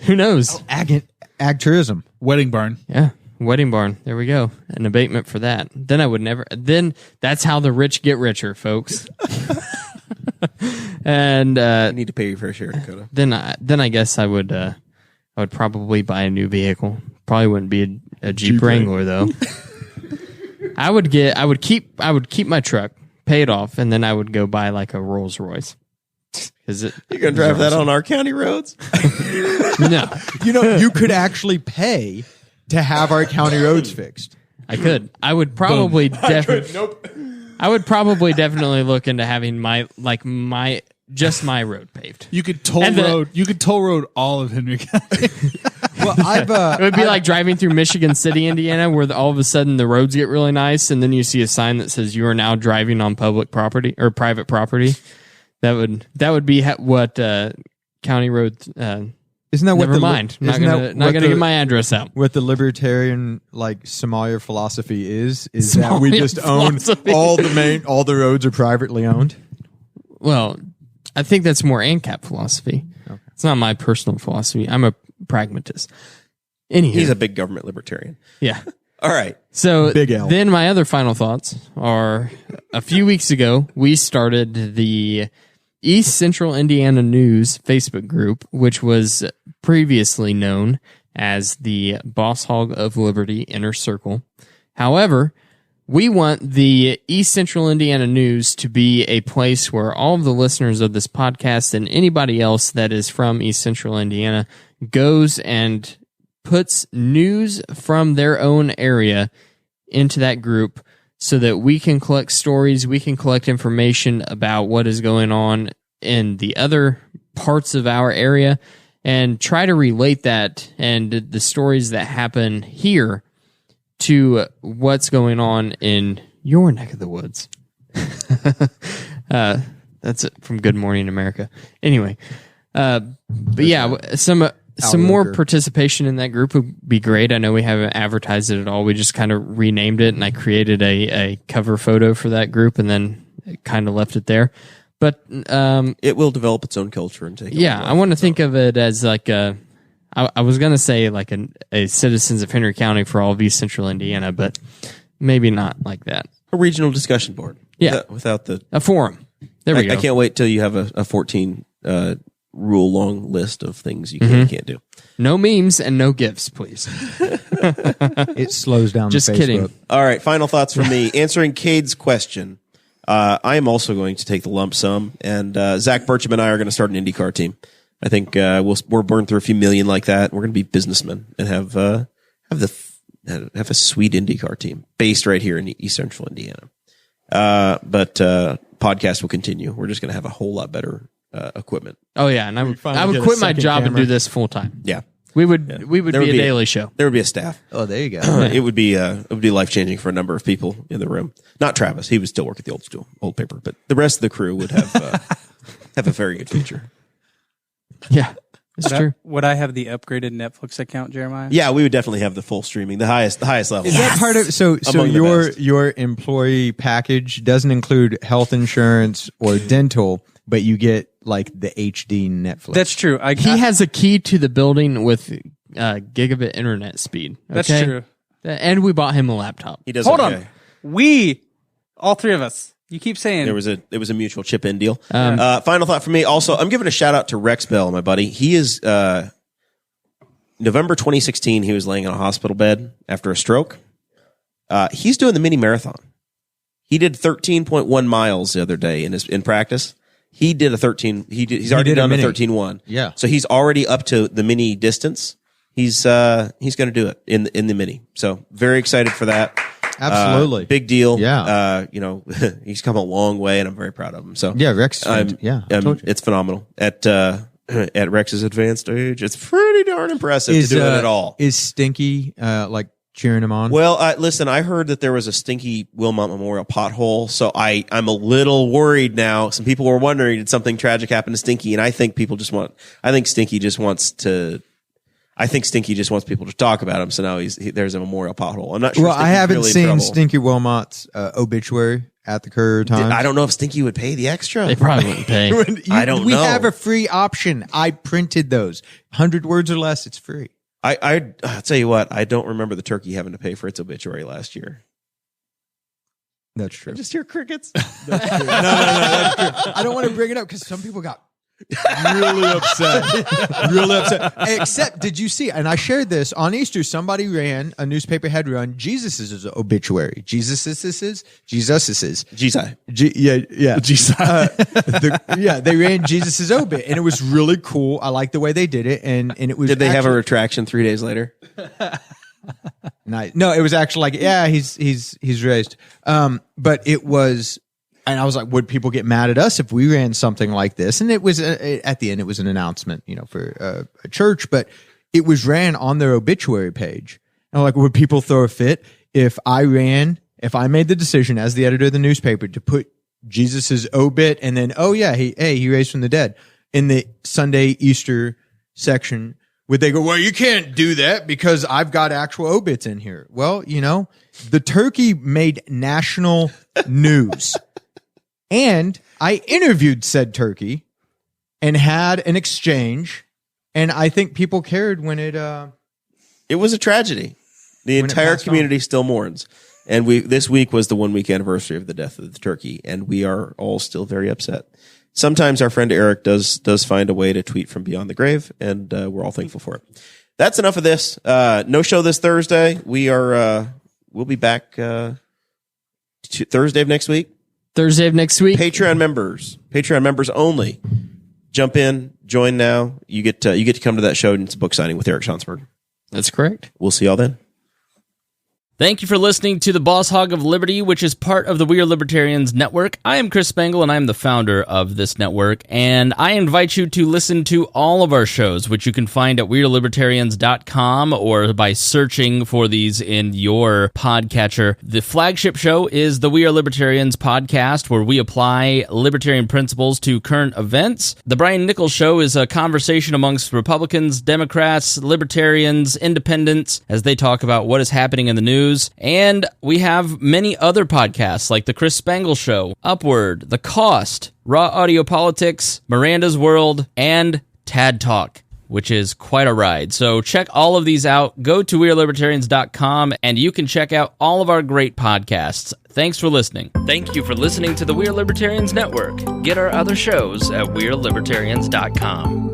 Who knows? Ag tourism. Wedding barn. Yeah. Wedding barn. There we go. An abatement for that. Then I would never. Then that's how the rich get richer, folks. And you need to pay your fair share, Dakota. Then I guess I would probably buy a new vehicle. Probably wouldn't be a Jeep Wrangler though. I would keep my truck, pay it off, and then I would go buy like a Rolls Royce. You're gonna drive that on our county roads? No. You could actually pay to have our county roads fixed. I could. I would probably I would probably definitely look into having my road paved. You could toll road all of Henry County. Well, it would be like driving through Michigan City, Indiana, where all of a sudden the roads get really nice, and then you see a sign that says you are now driving on public property or private property. That would be what county roads. Isn't that what never mind? Not gonna get my address out. What the libertarian Somalia philosophy is that we just own all the roads are privately owned. Well, I think that's more ANCAP philosophy. Okay. It's not my personal philosophy. I'm a pragmatist. Anywho. He's a big government libertarian. Yeah. All right. So Big L. Then my other final thoughts are: a few weeks ago we started the East Central Indiana News Facebook group, which was previously known as the Boss Hog of Liberty Inner Circle. However, we want the East Central Indiana News to be a place where all of the listeners of this podcast and anybody else that is from East Central Indiana goes and puts news from their own area into that group, so that we can collect stories, we can collect information about what is going on in the other parts of our area, and try to relate that and the stories that happen here to what's going on in your neck of the woods. That's it from Good Morning America. Anyway, but yeah, some more participation in that group would be great. I know we haven't advertised it at all. We just kind of renamed it, and I created a cover photo for that group, and then kind of left it there. But it will develop its own culture and take. Yeah, I want to think of it as like a. I was going to say like a Citizens of Henry County for all of East Central Indiana, but maybe not like that. A regional discussion board. Yeah, without a forum. There we go. I can't wait till you have a 14 rule long list of things you can't do. No memes and no GIFs, please. It slows down. Just the Facebook. kidding. All right, final thoughts from me. Answering Kade's question, I am also going to take the lump sum, and Zach Burcham and I are going to start an IndyCar team. I think we'll burn through a few million like that. We're going to be businessmen and have a sweet IndyCar team based right here in East Central Indiana. But podcast will continue. We're just going to have a whole lot better equipment. Oh yeah, and I would quit my job and do this full time. Yeah, we would be a daily show. There would be a staff. Oh, there you go. It would be life changing for a number of people in the room. Not Travis; he would still work at the old paper, but the rest of the crew would have have a very good future. Yeah, it's true. Would I have the upgraded Netflix account, Jeremiah? Yeah, we would definitely have the full streaming, the highest level. Is that part of so your employee package doesn't include health insurance or dental, but you get like the HD Netflix? That's true. He has a key to the building with gigabit internet speed. Okay? That's true. And we bought him a laptop. He does. Hold on. All three of us. You keep saying it was a mutual chip in deal. Final thought for me. Also, I'm giving a shout out to Rex Bell, my buddy. He is November 2016. He was laying in a hospital bed after a stroke. He's doing the mini marathon. He did 13.1 miles the other day in practice. He did a 13. He's already done a 13.1. Yeah. So he's already up to the mini distance. He's going to do it in the mini. So very excited for that. Absolutely. Big deal. Yeah. He's come a long way, and I'm very proud of him. So yeah, Rex. it's phenomenal at Rex's advanced age. It's pretty darn impressive to do it at all. Is Stinky cheering him on? Well, listen, I heard that there was a Stinky Wilmot Memorial pothole, so I'm a little worried now. Some people were wondering, did something tragic happen to Stinky? And I think Stinky just wants people to talk about him, so now there's a memorial pothole. I'm not sure. Well, I haven't really seen Stinky Wilmot's obituary at the Courier Times. I don't know if Stinky would pay the extra. They probably wouldn't pay. I don't know. We have a free option. I printed those. 100 words or less, it's free. I'll tell you what, I don't remember the turkey having to pay for its obituary last year. That's true. I just hear crickets. That's true. No, that's true. I don't want to bring it up because some people got really upset. Except, did you see, and I shared this on Easter, somebody ran, a newspaper had run Jesus's obituary. Jesus's. They ran Jesus's obit, and it was really cool. I like the way they did it, and it was. Did they have a retraction 3 days later? Nice. No, it was actually like, yeah, he's raised. But it was. And I was like, would people get mad at us if we ran something like this? And it was at the end, it was an announcement, for a church, but it was ran on their obituary page. And I'm like, would people throw a fit if I made the decision as the editor of the newspaper to put Jesus's obit and then, he raised from the dead in the Sunday Easter section? Would they go, well, you can't do that because I've got actual obits in here? Well, the turkey made national news. And I interviewed said turkey and had an exchange, and I think people cared when it was a tragedy. The entire community still mourns. And this week was the 1 week anniversary of the death of the turkey, and we are all still very upset. Sometimes our friend Eric does find a way to tweet from beyond the grave, and we're all thankful for it. That's enough of this. No show this Thursday. We'll be back Thursday of next week. Patreon members only. Jump in, join now. You get to come to that show, and it's a book signing with Eric Schonsberg. That's correct. We'll see y'all then. Thank you for listening to the Boss Hog of Liberty, which is part of the We Are Libertarians Network. I am Chris Spangle, and I am the founder of this network, and I invite you to listen to all of our shows, which you can find at WeAreLibertarians.com or by searching for these in your podcatcher. The flagship show is the We Are Libertarians podcast, where we apply libertarian principles to current events. The Brian Nichols Show is a conversation amongst Republicans, Democrats, Libertarians, Independents, as they talk about what is happening in the news. And we have many other podcasts like The Chris Spangle Show, Upward, The Cost, Raw Audio Politics, Miranda's World, and Tad Talk, which is quite a ride. So check all of these out. Go to WeAreLibertarians.com and you can check out all of our great podcasts. Thanks for listening. Thank you for listening to the We Are Libertarians Network. Get our other shows at WeAreLibertarians.com.